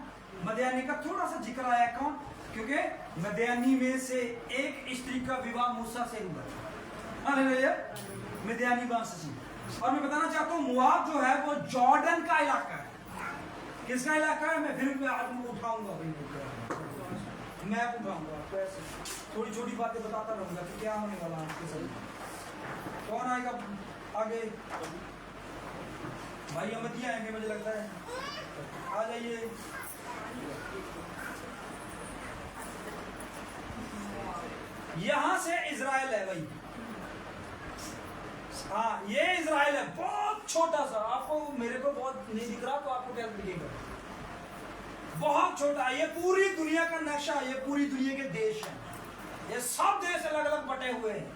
मदयानी का थोड़ा सा जिक्र आया। कौन? क्योंकि मदयानी में से एक स्त्री का विवाह मूसा से हुआ। हालेलुया। मदयानी वंश से। और मैं बताना चाहता हूँ, मुआब जो है वो जॉर्डन का इलाका है। किसका इलाका है? मैं फिर उठाऊंगा, मैं उठाऊंगा। थोड़ी छोटी बातें बताता रहूंगा कि क्या होने वाला है आपके साथ। कौन आएगा आगे? भाई अहमदिया आएंगे मुझे लगता है। आ जाइए। यहां से इजराइल है भाई। हाँ, ये इजराइल है, बहुत छोटा सा। आपको, मेरे को बहुत नहीं दिख रहा, तो आपको क्या दिखेगा? बहुत छोटा। ये पूरी दुनिया का नक्शा, ये पूरी दुनिया के देश हैं। ये सब देश अलग अलग बटे हुए हैं।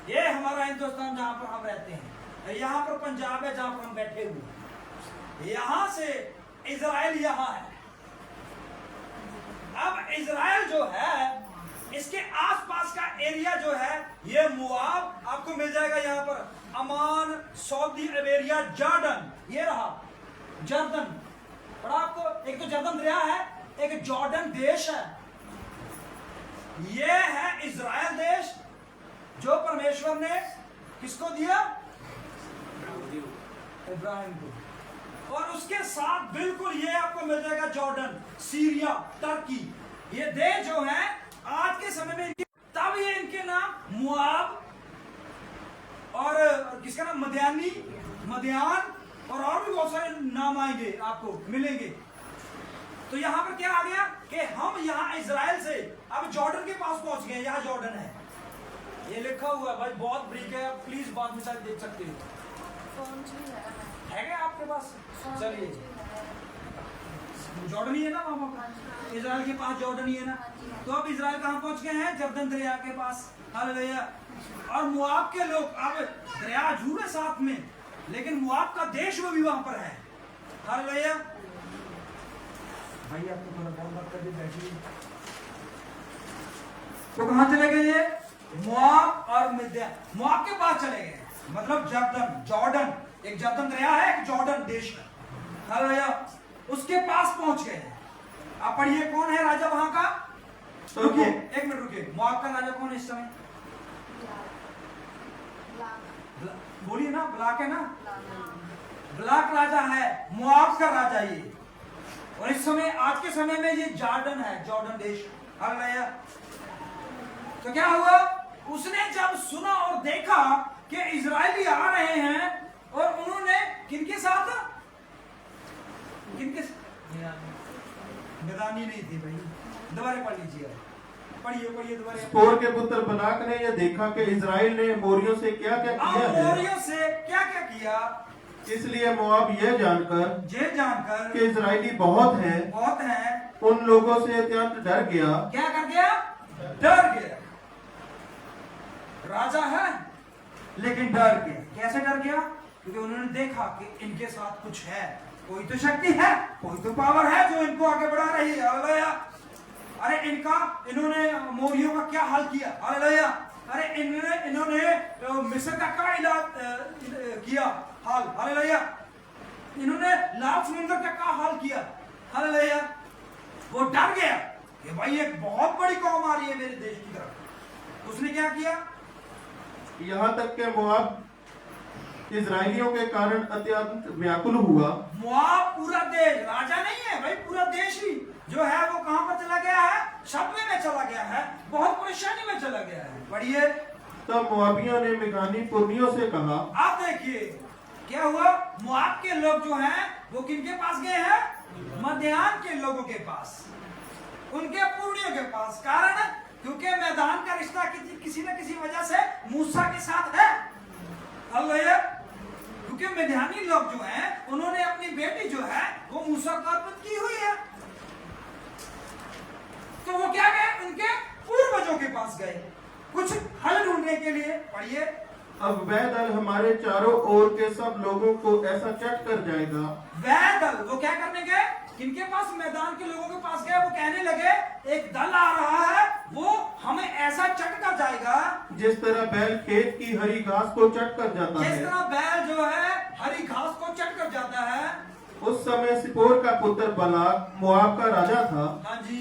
ये हमारा हिंदुस्तान जहां पर हम रहते हैं, यहाँ पर पंजाब है जहां पर हम बैठे हुए। यहां से इजराइल यहाँ है। अब इजराइल जो है, इसके आसपास का एरिया जो है, ये मुआब आपको मिल जाएगा यहाँ पर। अमान, सऊदी अरेबिया, जॉर्डन, ये रहा जर्दन। पढ़ा आपको? एक तो जर्दन दरिया है, एक जॉर्डन देश है। ये है इजराइल देश, जो परमेश्वर ने किसको दिया? इब्राहिम को। और उसके साथ बिल्कुल ये आपको मिल जाएगा जॉर्डन, सीरिया, टर्की। ये देश जो है आज के समय में, तब ये इनके नाम मुआब और किसका नाम? मदयान और भी बहुत सारे नाम आएंगे, आपको मिलेंगे। तो यहाँ पर क्या आ गया कि हम यहाँ इजराइल से अब जॉर्डन के पास पहुंच गए। यहाँ जॉर्डन है, ये लिखा हुआ है भाई, बहुत ब्रीक है। प्लीज बाद में देख सकते हो। है क्या आपके पास? चलिए, जॉर्डन ही है ना वहां पर, इजराइल के पास जॉर्डन ही है ना। तो अब इजराइल कहाँ पहुंच गए हैं? जर्दन दरिया के पास। हालेलुया। और मुआब के लोग, अब दरिया जुड़े साथ में, लेकिन मुआब का देश वो भी वहां पर है। हालेलुया। भाई आपको थोड़ा बहुत बात कर दी बैठी। तो कहां चले गए ये? मुआब और मिद्यान। मुआब के पास चले गए, मतलब जर्दन, जॉर्डन। एक जर्दन दरिया है, एक जॉर्डन देश है। हालेलुया। उसके पास पहुंच गए। आप पढ़िए, कौन है राजा वहां का? रुकिए, एक मिनट रुकिए। मुआब का राजा कौन है इस समय? बोलिए ना, ब्लाक है ना। ब्लाक राजा है, मुआब का राजा ये। और इस समय, आज के समय में ये जॉर्डन है, जॉर्डन देश। हालेलुया। तो क्या हुआ? उसने जब सुना और देखा कि इजरायली आ रहे हैं, और उन्होंने किनके साथ? किनके? मिदानी नहीं थी भाई। दोबारा पढ़ लीजिए, पढ़िए दोबारा। सिप्पोर के पुत्र बलाक ने यह देखा कि इजराइल ने अमोरियों से क्या क्या किया है। अमोरियों से क्या क्या किया? इसलिए मुआब यह जानकर कि इजरायली बहुत हैं, उन लोगों से अत्यंत डर गया। क्या कर गया? डर गया। राजा है, लेकिन डर गया। कैसे डर गया? क्योंकि उन्होंने देखा कि इनके साथ कुछ है, कोई तो शक्ति है, कोई तो पावर है जो इनको आगे बढ़ा रही है। हालेलुया। अरे इन्होंने मोरियों का क्या हाल किया। हालेलुया। अरे इन्होंने मिस्र का क्या इलाज किया हाल। हालेलुया। इन्होंने लाल समुद्र का क्या हाल किया। हालेलुया। वो डर गया कि भाई एक बहुत बड़ी कौम आ रही है मेरे देश की तरफ। उसने क्या किया? यहाँ तक के मोआब इजराइलियों के कारण अत्यंत व्याकुल हुआ। मोआब पूरा देश, राजा नहीं है भाई, पूरा देश ही जो है वो कहां पर चला गया है? शब्द में चला गया है, बहुत परेशानी में चला गया है। पढ़िए। तब मोआबियों ने मिघानी पुर्नियों से कहा। आप देखिए क्या हुआ। मोआब के लोग जो हैं वो किनके पास गए हैं? मध्यान के लोगों के पास, उनके पुर्नियों के पास। कारण क्योंकि मैदान का रिश्ता किसी न किसी वजह से मूसा के साथ है। हालेलुया। क्योंकि मिद्यानी लोग जो हैं उन्होंने अपनी बेटी जो है वो मूसा को अर्पित की हुई है। तो वो क्या गए? उनके पूर्वजों के पास गए कुछ हल ढूंढने के लिए। पढ़िए। अब वह दल हमारे चारों ओर के सब लोगों को ऐसा चट कर जाएगा। वह दल वो क्या करने गए? किनके पास? मैदान के लोगों के पास गए। वो कहने लगे एक दल आ रहा है, वो हमें ऐसा चट कर जाएगा जिस तरह बैल खेत की हरी घास को चट कर जाता जिस है। तरह बैल जो है हरी घास को चट कर जाता है। उस समय सिपोर का पुत्र बलाक मोआब का राजा था। हाँ जी।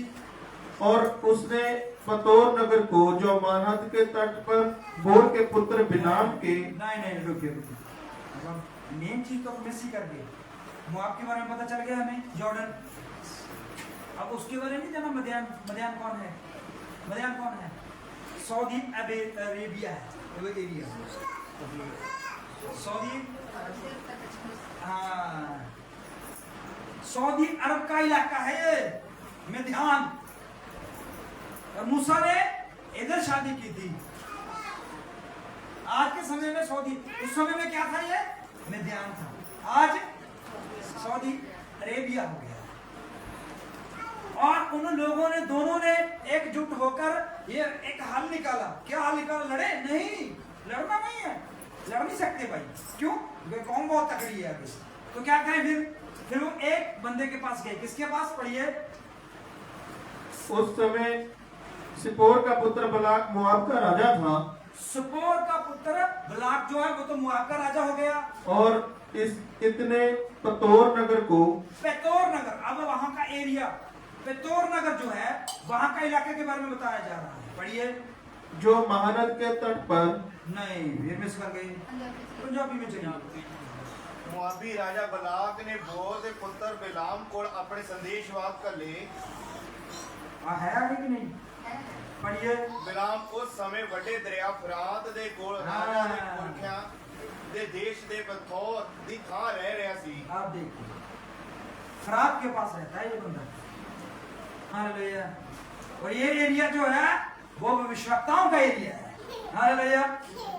और उसने पतोर नगर को जो मानहद के तट पर बोर के पुत्र बिलाम के। नहीं रुकिए। मेन चीज तो मिस ही कर गए। मोआब के बारे में पता चल गया हमें, जॉर्डन। अब उसके बारे में नहीं जाना। मदियान कौन है? मदियान कौन है? सऊदी अरेबिया है वो एरिया। सऊदी, हाँ, सऊदी अरब का इलाका है ये मदियान। और मूसा ने इधर शादी की थी। आज के समय में सऊदी, उस समय में क्या था? ये मदियान था। आज सऊदी अरेबिया हो गया। और उन लोगों ने दोनों ने एकजुट होकर ये एक हल निकाला। क्या हल निकाला? लड़े नहीं, लड़ना नहीं है, लड़ नहीं सकते भाई। क्यों? क्योंकि कौम बहुत तगड़ी है अभी। तो क्या करें फिर वो एक बंदे के पास गए। किसके पास? पढ़िए। उस समय सिपोर का पुत्र बलाक मोआब का राजा था। सिपोर का पुत्र बलाक जो है वो तो मोआब का राजा हो गया। और इतने पतोर नगर को, पेतोर नगर, अब वहां का एरिया पेतोर नगर जो है वहां का इलाके के बारे में बताया जा रहा है। पढ़िए। जो महानद के तट पर। नहीं, फिर मिस कर गए। पंजाबी में चलिए। मुआबी राजा बलाक ने बोर के पुत्र बिलाम को अपने संदेशवाद कर ले। है आगे कि नहीं? पढ़िए। बिलाम उस समय ਵੱਡੇ ਦਰਿਆ ਫਰਾਤ ਦੇ ਕੋਲ ਰਾਜਾ ਦੇ ਪੁਰਖਿਆਂ ਦੇ ਦੇਸ਼ ਦੇ ਬਥੌਰ ਦੀ ਥਾਂ ਰਹਿ ਰਿਹਾ ਸੀ। आप देखिए, फरात के पास रहता है ये बंदा। हालेलुया। और ये एरिया जो है वो भविष्यवक्ताओं का एरिया है। हालेलुया।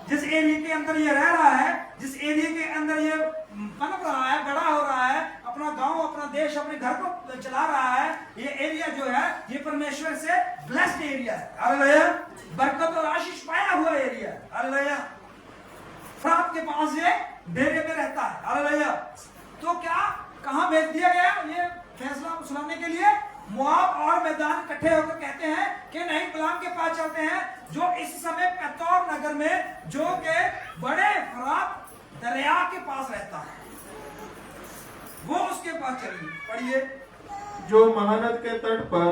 जिस एरिया के अंदर ये रह रहा है, जिस एरिया के अंदर ये पनप रहा है, बड़ा हो रहा है, अपना गांव, अपना देश, अपने घर को चला रहा है, ये एरिया जो है ये परमेश्वर से ब्लेस्ड एरिया है। हालेलुया। बरकत और आशीष पाया हुआ एरिया है। हालेलुया। फरात के पास ये डेरे में रहता है। हालेलुया। तो क्या कहां भेज दिया गया ये फैसला सुनाने के लिए? मोआब और मैदान इकट्ठे होकर कहते हैं कि नहीं, बिलाम के पास चलते हैं जो इस समय पेतोर नगर में, जो के बड़े फरात दरिया के पास रहता है, वो उसके पास चलिए। पढ़िए। जो महानद के तट पर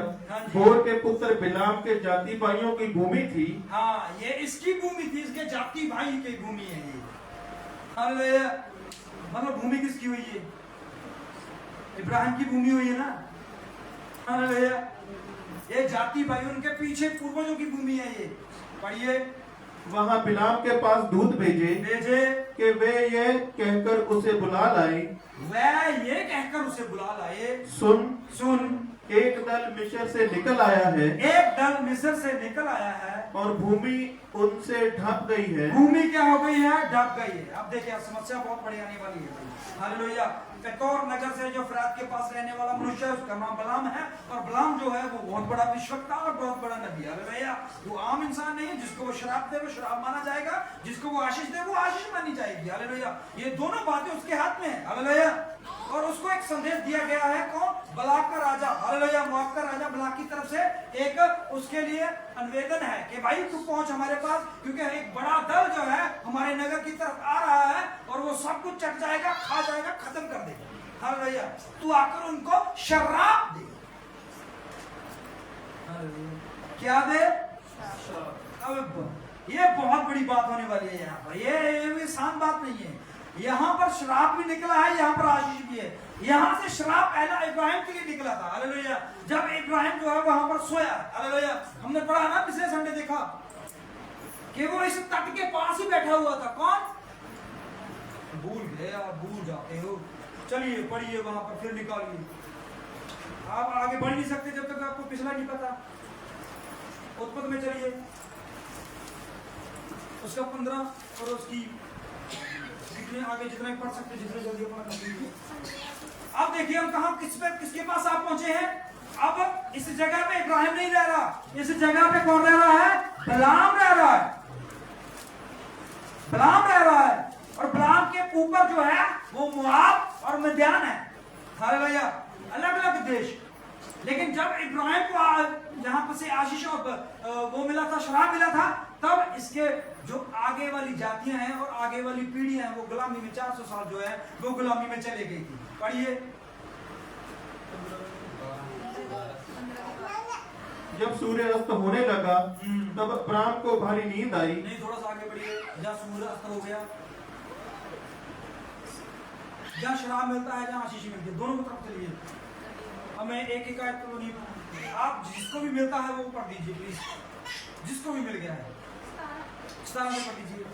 बोर के पुत्र बिलाम के जाति भाइयों की भूमि थी। हाँ, ये इसकी भूमि थी, इसके जाति भाई की भूमि है ये। हालेलुया। मतलब भूमि किसकी हुई है? इब्राहिम की भूमि हुई है ना। हालेलुया। ये जाति भाई, उनके पीछे पूर्वजों की भूमि है ये। पढ़िए। वहां बिलाम के पास दूत भेजे कि वे ये कहकर उसे बुला लाए। वह ये कहकर उसे बुला लाए। सुन, एक दल मिस्र से निकल आया है। एक दल मिस्र से निकल आया है और भूमि उनसे ढक गई है। भूमि क्या हो गई है? ढक गई है। अब देखिए, समस्या बहुत बड़ी आने वाली है। हालेलुया। पेतोर नगर से जो फिरात के पास रहने वाला मनुष्य है, उसका नाम बलाम है। और बलाम जो है वो बहुत बड़ा विश्वक्ता और बहुत बड़ा नबी है। हालेलुया। वो आम इंसान नहीं है, जिसको वो शराब दे वो शराब माना जाएगा, जिसको वो आशीष दे वो आशीष मानी जाएगी। हालेलुया। ये दोनों बातें उसके हाथ में है। हालेलुया। और उसको एक संदेश दिया गया है, कौन? बलाक का राजा। हालेलुया। मोआब का राजा बलाक की तरफ से एक उसके लिए निवेदन है कि भाई तू पहुंच हमारे पास, क्योंकि एक बड़ा दल जो है हमारे नगर की तरफ आ रहा है और वो सब कुछ चट जाएगा, खा जाएगा, खत्म कर देगा। हालेलुया। तू आकर उनको शराब दे। क्या दे? अब ये बहुत बड़ी बात होने वाली है यहाँ पर। ये आसान बात नहीं है। यहाँ पर शराब भी निकला है, यहाँ पर आशीष भी है। यहाँ से शराब पहला इब्राहिम के लिए निकला था। हालेलुया। जब इब्राहिम जो है वहां पर सोया। हालेलुया। हमने पढ़ा ना, पिछले संडे देखा कि वो इस तट के पास ही बैठा हुआ था। कौन? भूल गए आप, भूल जाते हो। चलिए पढ़िए वहां पर, फिर निकालिए। आप आगे बढ़ नहीं सकते जब तक आपको पिछला नहीं पता। उत्पत्ति में चलिए, उसका 15 और उसकी जितने आगे जितना पढ़ सकते, जितने जल्दी अपना। अब देखिए हम कहा किसके पास आप पहुंचे हैं। अब इस जगह पे इब्राहिम नहीं रह रहा, इस जगह पे कौन रह रहा है? बलाम रह रहा है। बलाम रह रहा है। और बलाम के ऊपर जो है वो मोआब और मिद्यान है। हालेलुया। अलग अलग देश। लेकिन जब इब्राहिम को यहाँ पर से आशीष और वो मिला था, शराब मिला था, तब इसके जो आगे वाली जातियां हैं और आगे वाली पीढ़ियां हैं वो गुलामी में 400 साल जो है वो गुलामी में चले गई थी। पढ़िए। जब सूर्य अस्त होने लगा तब अब्राम को भारी नींद आई। नहीं, थोड़ा सा आगे बढ़िए। जहाँ सूर्य अस्त हो गया, जहाँ शराब मिलता है, जहाँ आशीष मिलती है, दोनों की तरफ चलिए। हमें एक आयत तो नहीं, आप जिसको भी मिलता है वो पढ़ दीजिए प्लीज। जिसको भी मिल गया है 17 में पढ़ दीजिए।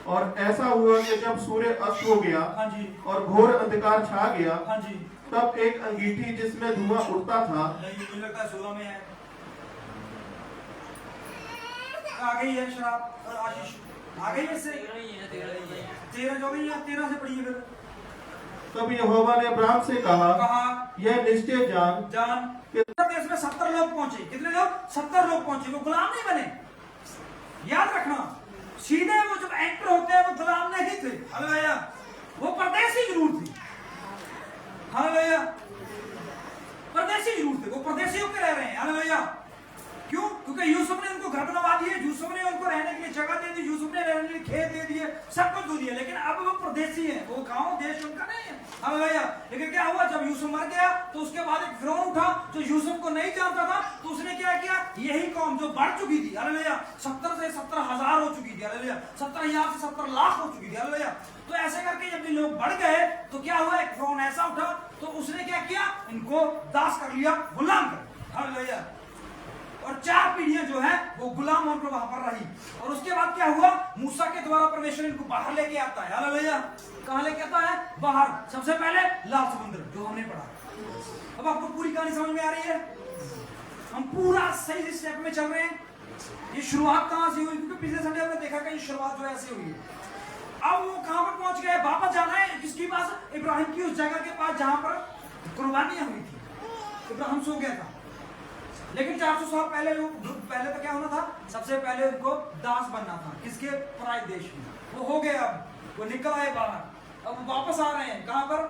और ऐसा हुआ कि जब सूर्य अस्त हो गया, हाँ जी, और घोर अंधकार छा गया, हाँ जी, तब एक अंगीठी जिसमें धुआं उड़ता था। नहीं, मुझे लगता है 16 में है। आ गई है शराब और आशीष, आ गई है। 13 जो गई है, 13 से पढ़िए फिर। तब यहोवा ने अब्राम से कहा, यह निश्चय जान देश में 70 लोग पहुंचे। कितने लोग? 70 लोग पहुंचे। वो गुलाम नहीं बने, याद रखना। सीधे वो जब एंटर होते हैं वो गुलाम नहीं थे। हालेलुया। वो परदेसी जरूर थे। हालेलुया। परदेसी जरूर थे, वो परदेसियों के रह रहे हैं। हालेलुया। क्यों? क्योंकि यूसुफ ने उनको घर बनवा दिए, यूसुफ ने उनको रहने के लिए जगह दे दी, यूसुफ ने रहने के लिए खेत दे दिए, सब कुछ दे दिया। लेकिन अब वो परदेसी हैं, वो गांव देश उनका नहीं है। हालेलुया। लेकिन क्या हुआ? जब यूसुफ मर गया तो उसके बाद एक फिरौन उठा जो यूसुफ को नहीं जानता था, तो उसने क्या किया? यही कौम जो बढ़ चुकी थी, हालेलुया, 70 से 70,000 हो चुकी थी। हालेलुया। 70,000 से 70 लाख हो चुकी थी। हालेलुया। तो ऐसे करके जब ये लोग बढ़ गए तो क्या हुआ? एक फिरौन ऐसा उठा तो उसने क्या किया? इनको दास कर लिया, गुलाम कर। हालेलुया। और 4 पीढ़ियां जो है वो गुलाम होकर वहां पर रही। और उसके बाद क्या हुआ? मूसा के द्वारा परमेश्वर इनको बाहर लेके आता है। हालेलुया। कहां लेके आता है? बाहर। सबसे पहले लाल समुद्र, जो हमने पढ़ा। अब आपको पूरी कहानी समझ में आ रही है? हम पूरा सही स्टेप में चल रहे हैं। ये शुरुआत कहां से हुई? क्योंकि पिछले संडे हमने देखा कि ये शुरुआत जो ऐसे हुई है। अब वो कहां पर पहुंच गए? वापस जाना है किसके पास? इब्राहिम की उस जगह के पास जहां पर कुर्बानियां हुई थी। इब्राहिम सो गया था, लेकिन 400 साल पहले तो क्या होना था? सबसे पहले उनको दास बनना था। किसके? पराए देश में। वो हो गया, अब वो निकल आए बाहर। अब वो वापस आ रहे हैं। कहां पर?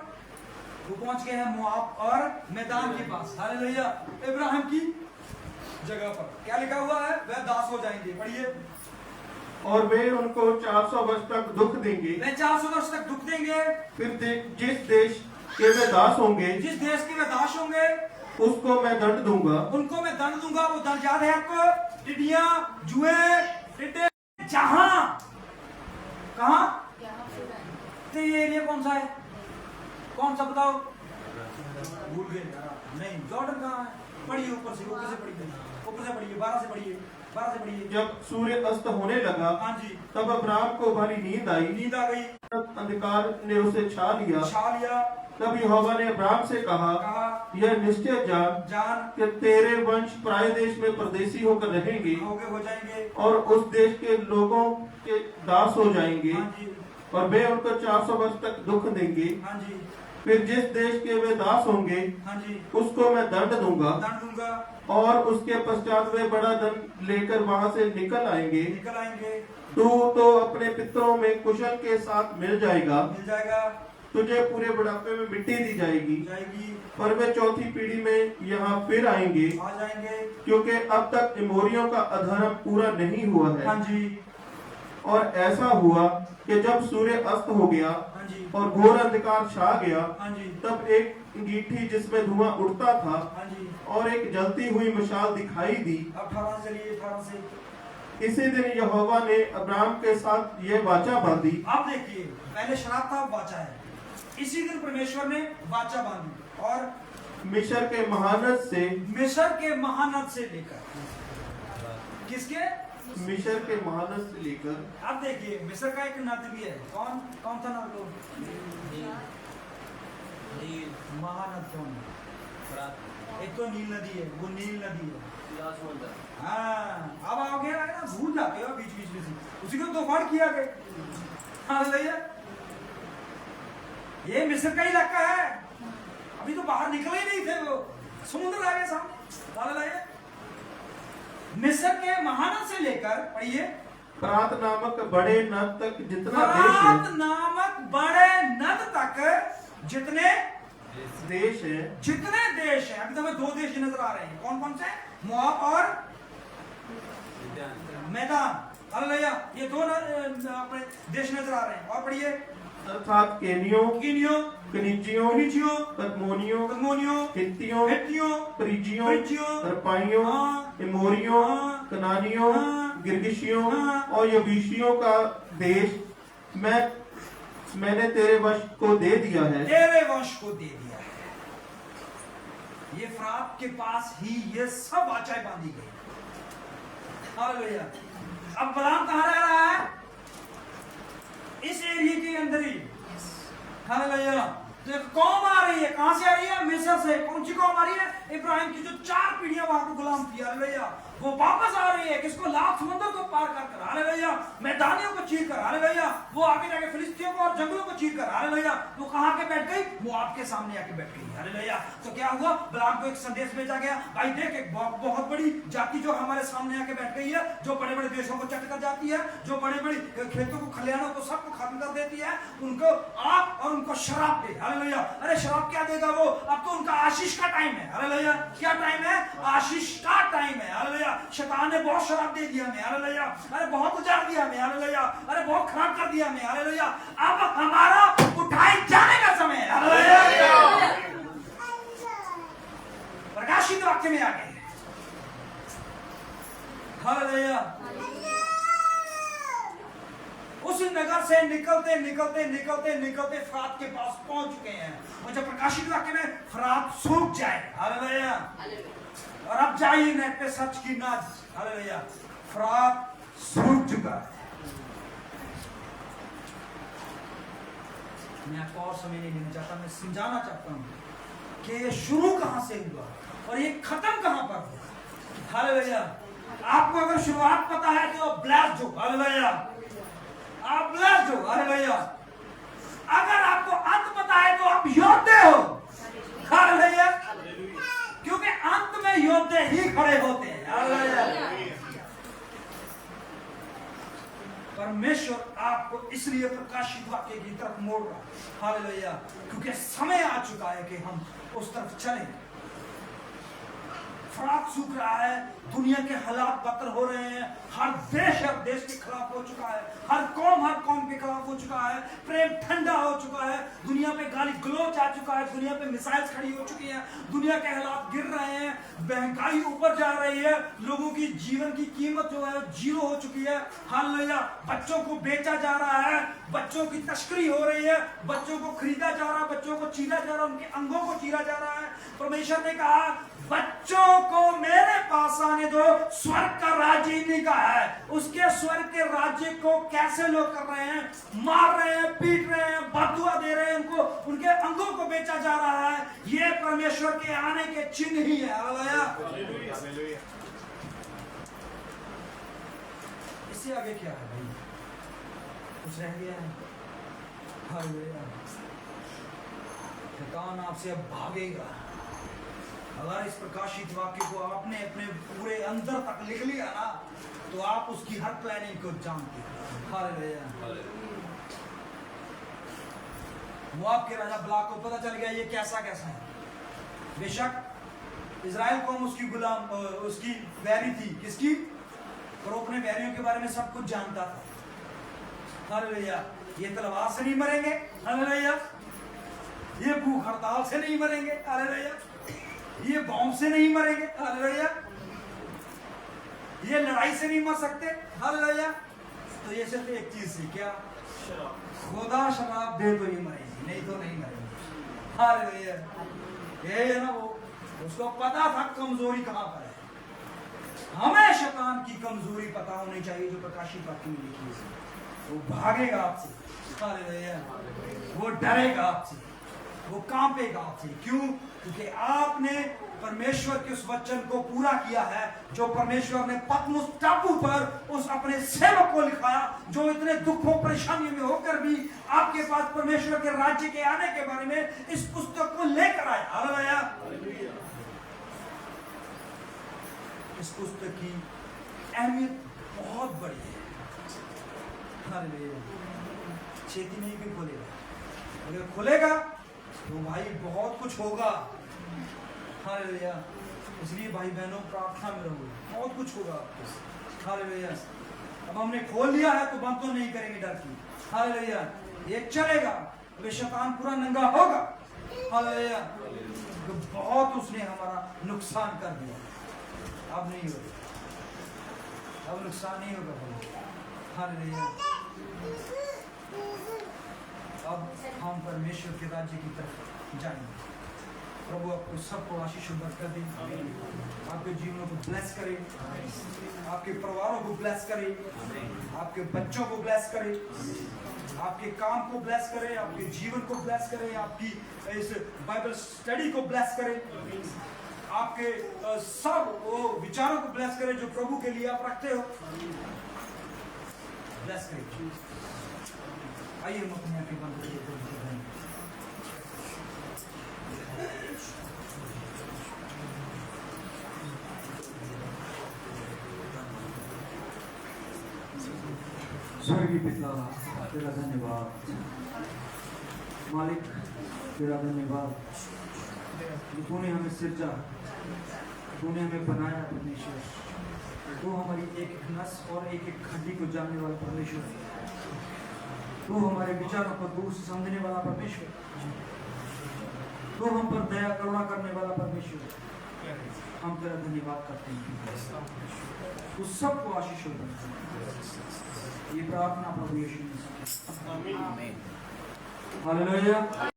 वो पहुंच गए हैं मोआब और मैदान के पास। हालेलुया। इब्राहिम की जगह पर क्या लिखा हुआ है? वह दास हो जाएंगे। पढ़िए। और वे उनको 400 वर्ष तक दुख देंगे। वे 400 वर्ष तक दुख देंगे। फिर जिस देश के वे दास होंगे, जिस देश के वे दास होंगे, उसको मैं दंड दूंगा। उनको मैं दंड दूंगा। वो दंड याद है आपको? टिड्डियां, जुए, टिड्डे। जहां कहा? तो ये एरिया कौन सा है? कौन सा बताओ? भूल गए। नहीं, जॉर्डन कहाँ है? पढ़िए ऊपर से पढ़िए, ऊपर से पढ़िए, 12 से पढ़िए, 12 से पढ़िए। जब सूर्य अस्त होने लगा, हाँ जी, तब अब्राम को भारी नींद आई। नींद आ गई, अंधकार ने उसे छा लिया। तब यहोवा ने अब्राम से कहा, यह निश्चय जान कि तेरे वंश पराए देश में परदेसी होकर रहेंगे, हो जाएंगे, और उस देश के लोगों के दास हो जाएंगे। हाँ जी, और वे उनको 400 वर्ष तक दुख देंगे। हाँ जी। फिर जिस देश के वे दास होंगे हाँ जी, उसको मैं दंड दूंगा दंड दूंगा, और उसके पश्चात वे बड़ा दंड लेकर वहां से निकल आएंगे। निकल आएंगे, तू तो अपने पितरों में कुशल के साथ मिल जाएगा। मिल जाएगा, तुझे पूरे बुढ़ापे में मिट्टी दी जाएगी। जाएगी, पर वे चौथी पीढ़ी में यहाँ फिर आएंगे, आ जाएंगे। क्योंकि अब तक इमोरियों का अधर्म पूरा नहीं हुआ हाँ है। जी, और ऐसा हुआ कि जब सूर्य अस्त हो गया हाँ जी, और घोर अंधकार छा गया, हाँ जी, तब एक अंगीठी जिसमें धुआं उठता था हाँ जी। और एक जलती हुई मशाल दिखाई दी। 18 से लिए 18 से। इसी दिन यहोवा ने अब्राहम के साथ ये वाचा बांधी। अब देखिए, पहले शराब था, अब वाचा है। इसी दिन परमेश्वर ने वाचा बांधी और मिस्र के महानद से, मिस्र के महानद से लेकर, किसके? मिस्र के महानद से लेकर, अब देखिए, मिस्र का एक नद भी है। कौन कौन था नद? महानद कौन है? एक तो नील नदी है, वो नील नदी है। हाँ, अब आओगे ना, भूल जाते हो बीच बीच में से, उसी को तोफान किया गए। हालेलुया। ये मिस्र का इलाका है, अभी तो बाहर निकले ही नहीं थे वो, समुद्र आ गया सामने। हालेलुया। मिस्र के महानद से लेकर, पढ़िए, फरात नामक बड़े नद तक जितना देश फरात है, नामक बड़े नद तक जितने देश है, अभी तो हमें 2 देश नजर आ रहे हैं। कौन कौन से? मोआब और मैदान। हालेलुया। ये 2 अपने देश नजर आ रहे हैं। और पढ़िए, अर्थात केनियों, कीनियों, कनिजियों, फिनिजियों, कदमोनियों, कदमोनियों, हित्तियों, हित्तियों, परिजियों, परिज्जियों, तरपाइयों, हाँ, इमोरियों, हाँ, कनानियों, हाँ, गिरगिशियों हाँ, और यबूसियों का देश मैंने तेरे वश को दे दिया है। तेरे वंश को दे दिया है। ये फरात के पास ही ये सब वाचाएं बांधी गई। हालेलुया। अब बलाम कहां रह रहा है? इस एरिया के अंदर ही। हालेलुया। तो एक कौम आ रही है, कहां से आ रही है? मिस्र से। कौन सी कौम आ रही है? इब्राहिम की जो 4 पीढ़ियां वहां पे गुलाम थी। हालेलुया। वो वापस आ रही है, किसको? लाख समुद्र को पार कर। हालेलुया। मैदानियों को चीर कर। हालेलुया। वो आगे जाके फिलिस्तीनियों को और जंगलों को चीर कर। हालेलुया। वो कहां के बैठ गई? मोआब के सामने आके बैठ गई। हालेलुया। तो क्या हुआ? बलाम को एक संदेश भेजा गया, भाई देख, एक बहुत बड़ी जाति जो हमारे सामने आके बैठ गई है, जो बड़े बड़े देशों को चट कर जाती है, जो बड़े बड़े खेतों को, खलिहानों को, सबको खत्म कर देती है, उनको आप और उनको शराब दे। हालेलुया। अरे शराब क्या देगा वो? अब तो उनका आशीष का टाइम है। हालेलुया। क्या टाइम है? आशीष का टाइम है। हालेलुया। शैतान ने बहुत शराब दे दिया हमें। हालेलुया। अरे बहुत उजाड़ दिया हमें। हालेलुया। अरे बहुत खराब कर दिया हमें। हालेलुया। अब हमारा उठाए जाने का समय है। हालेलुया। प्रकाशित वाक्य में आ गए। हालेलुया। उस नगर से निकलते निकलते निकलते निकलते फरात के पास पहुंच चुके हैं। और जब प्रकाशित वाक्य में फरात सूख जाए, हालेलुया, और अब जाइए नेट पे सर्च की ना, हालेलुया, फरात सूख चुका है। मैं आपको और समय नहीं लेना चाहता, मैं समझाना चाहता हूं कि ये शुरू कहां से हुआ और ये खत्म कहां पर हुआ। हालेलुया। आपको अगर शुरुआत पता है तो आप ब्लेस्ड हो। हालेलुया। आप ब्लेस्ड हो। हालेलुया। अगर आपको अंत पता है तो आप योद्धे हो। हालेलुया। क्योंकि अंत में योद्धे ही खड़े होते हैं। हालेलुया। परमेश्वर आपको इसलिए प्रकाशित वाक्य की तरफ मोड़ रहा है। हालेलुया। क्योंकि समय आ चुका है कि हम उस तरफ चलें। फरात सूख रहा है, दुनिया के हालात बदतर हो रहे हैं, हर देश के खिलाफ हो चुका है, हर कौम के खिलाफ हो चुका है, प्रेम ठंडा हो चुका है, दुनिया पे गाली गलौच आ चुका है, दुनिया पे मिसाइल्स खड़ी हो चुकी हैं, दुनिया के हालात गिर रहे हैं, महंगाई ऊपर जा रही है, लोगों की जीवन की कीमत जो है जीरो हो चुकी है। हालेलुया। बच्चों को बेचा जा रहा है, बच्चों की तस्करी हो रही है, बच्चों को खरीदा जा रहा है, बच्चों को चीरा जा रहा है, उनके अंगों को चीरा जा रहा है। परमेश्वर ने कहा, बच्चों को मेरे पास आने दो, स्वर्ग का राज्य इन्हीं का है। उसके स्वर्ग के राज्य को कैसे लोग कर रहे हैं? मार रहे हैं, पीट रहे हैं, बददुआ दे रहे हैं, उनको, उनके अंगों को बेचा जा रहा है। ये परमेश्वर के आने के चिन्ह ही है। हालेलुया। इससे आगे क्या है भाई? कुछ रह गया है? हालेलुया। शैतान आपसे अब भागेगा। अगर इस प्रकाशित वाक्य को आपने अपने पूरे अंदर तक लिख लिया ना, तो आप उसकी हर प्लानिंग को जानते हैं। हालेलुया। मोआब के राजा बलाक को पता चल गया ये कैसा कैसा है। बेशक इजराइल कौम उसकी गुलाम, उसकी बैरी थी। किसकी? और वो अपने बैरियों के बारे में सब कुछ जानता था। हालेलुया। ये तलवार से नहीं मरेंगे। हालेलुया। ये भूख हड़ताल से नहीं मरेंगे। हालेलुया। ये बॉम्ब से नहीं मरेंगे। हालेलुया। ये लड़ाई से नहीं मर सकते। हालेलुया। तो ये सिर्फ एक चीज थी, क्या? खुदा शराब दे तो ये मरेगी, नहीं तो नहीं मरेगी। हालेलुया। ये है ना, वो उसको पता था कमजोरी कहां पर है। हमें शैतान की कमजोरी पता होनी चाहिए जो प्रकाशित वाक्य में लिखी है। वो भागेगा आपसे। हालेलुया। वो डरेगा आपसे, वो कांपेगा आपसे। क्यों? क्योंकि आपने परमेश्वर के उस वचन को पूरा किया है जो परमेश्वर ने पतमुस टापू पर उस अपने सेवक को लिखाया, जो इतने दुखों परेशानियों में होकर भी आपके पास परमेश्वर के राज्य के आने के बारे में इस पुस्तक को लेकर आया। हालेलुया। इस पुस्तक की अहमियत बहुत बड़ी है। हालेलुया। छेती नहीं भी खोलेगा, अगर खोलेगा तो भाई बहुत कुछ होगा। हालेलुया। इसलिए भाई बहनों प्रार्थना में रहो, बहुत कुछ होगा आपको। हालेलुया। अब हमने खोल लिया है तो बंद तो नहीं करेंगे डर की। हालेलुया। ये चलेगा, अबे शैतान पूरा नंगा होगा। हालेलुया। तो बहुत उसने हमारा नुकसान कर दिया, अब नहीं होगा, अब नुकसान नहीं होगा। हालेलुया। अब हम परमेश्वर के राज्य की तरफ जाएंगे। प्रभु आपको सबको आशीष और बरकत दे, आपके जीवनों को ब्लेस करे, आपके परिवारों को ब्लेस करे, आपके बच्चों को ब्लेस करे, आपके काम को ब्लेस करे, आपके जीवन को ब्लेस करे, आपकी इस बाइबल स्टडी को ब्लेस करे, आपके सब वो विचारों को ब्लेस करे जो प्रभु के लिए आप रखते हो। ब्लेस करे। आइए हम अपने आंखें बंद करिए। स्वर्गीय पिता, तेरा धन्यवाद मालिक, तेरा धन्यवाद। तूने हमें सिरजा, तूने हमें बनाया परमेश्वर। तू हमारी एक एक नस और एक एक हड्डी को जानने वाला परमेश्वर। तू हमारे विचारों को दूर से समझने वाला परमेश्वर। तू हम पर दया करुणा करने वाला परमेश्वर। हम तेरा धन्यवाद करते हैं। तू सबको आशीष हो। ये प्रार्थना प्रभु यीशु मसीह। आमीन। हालेलुया।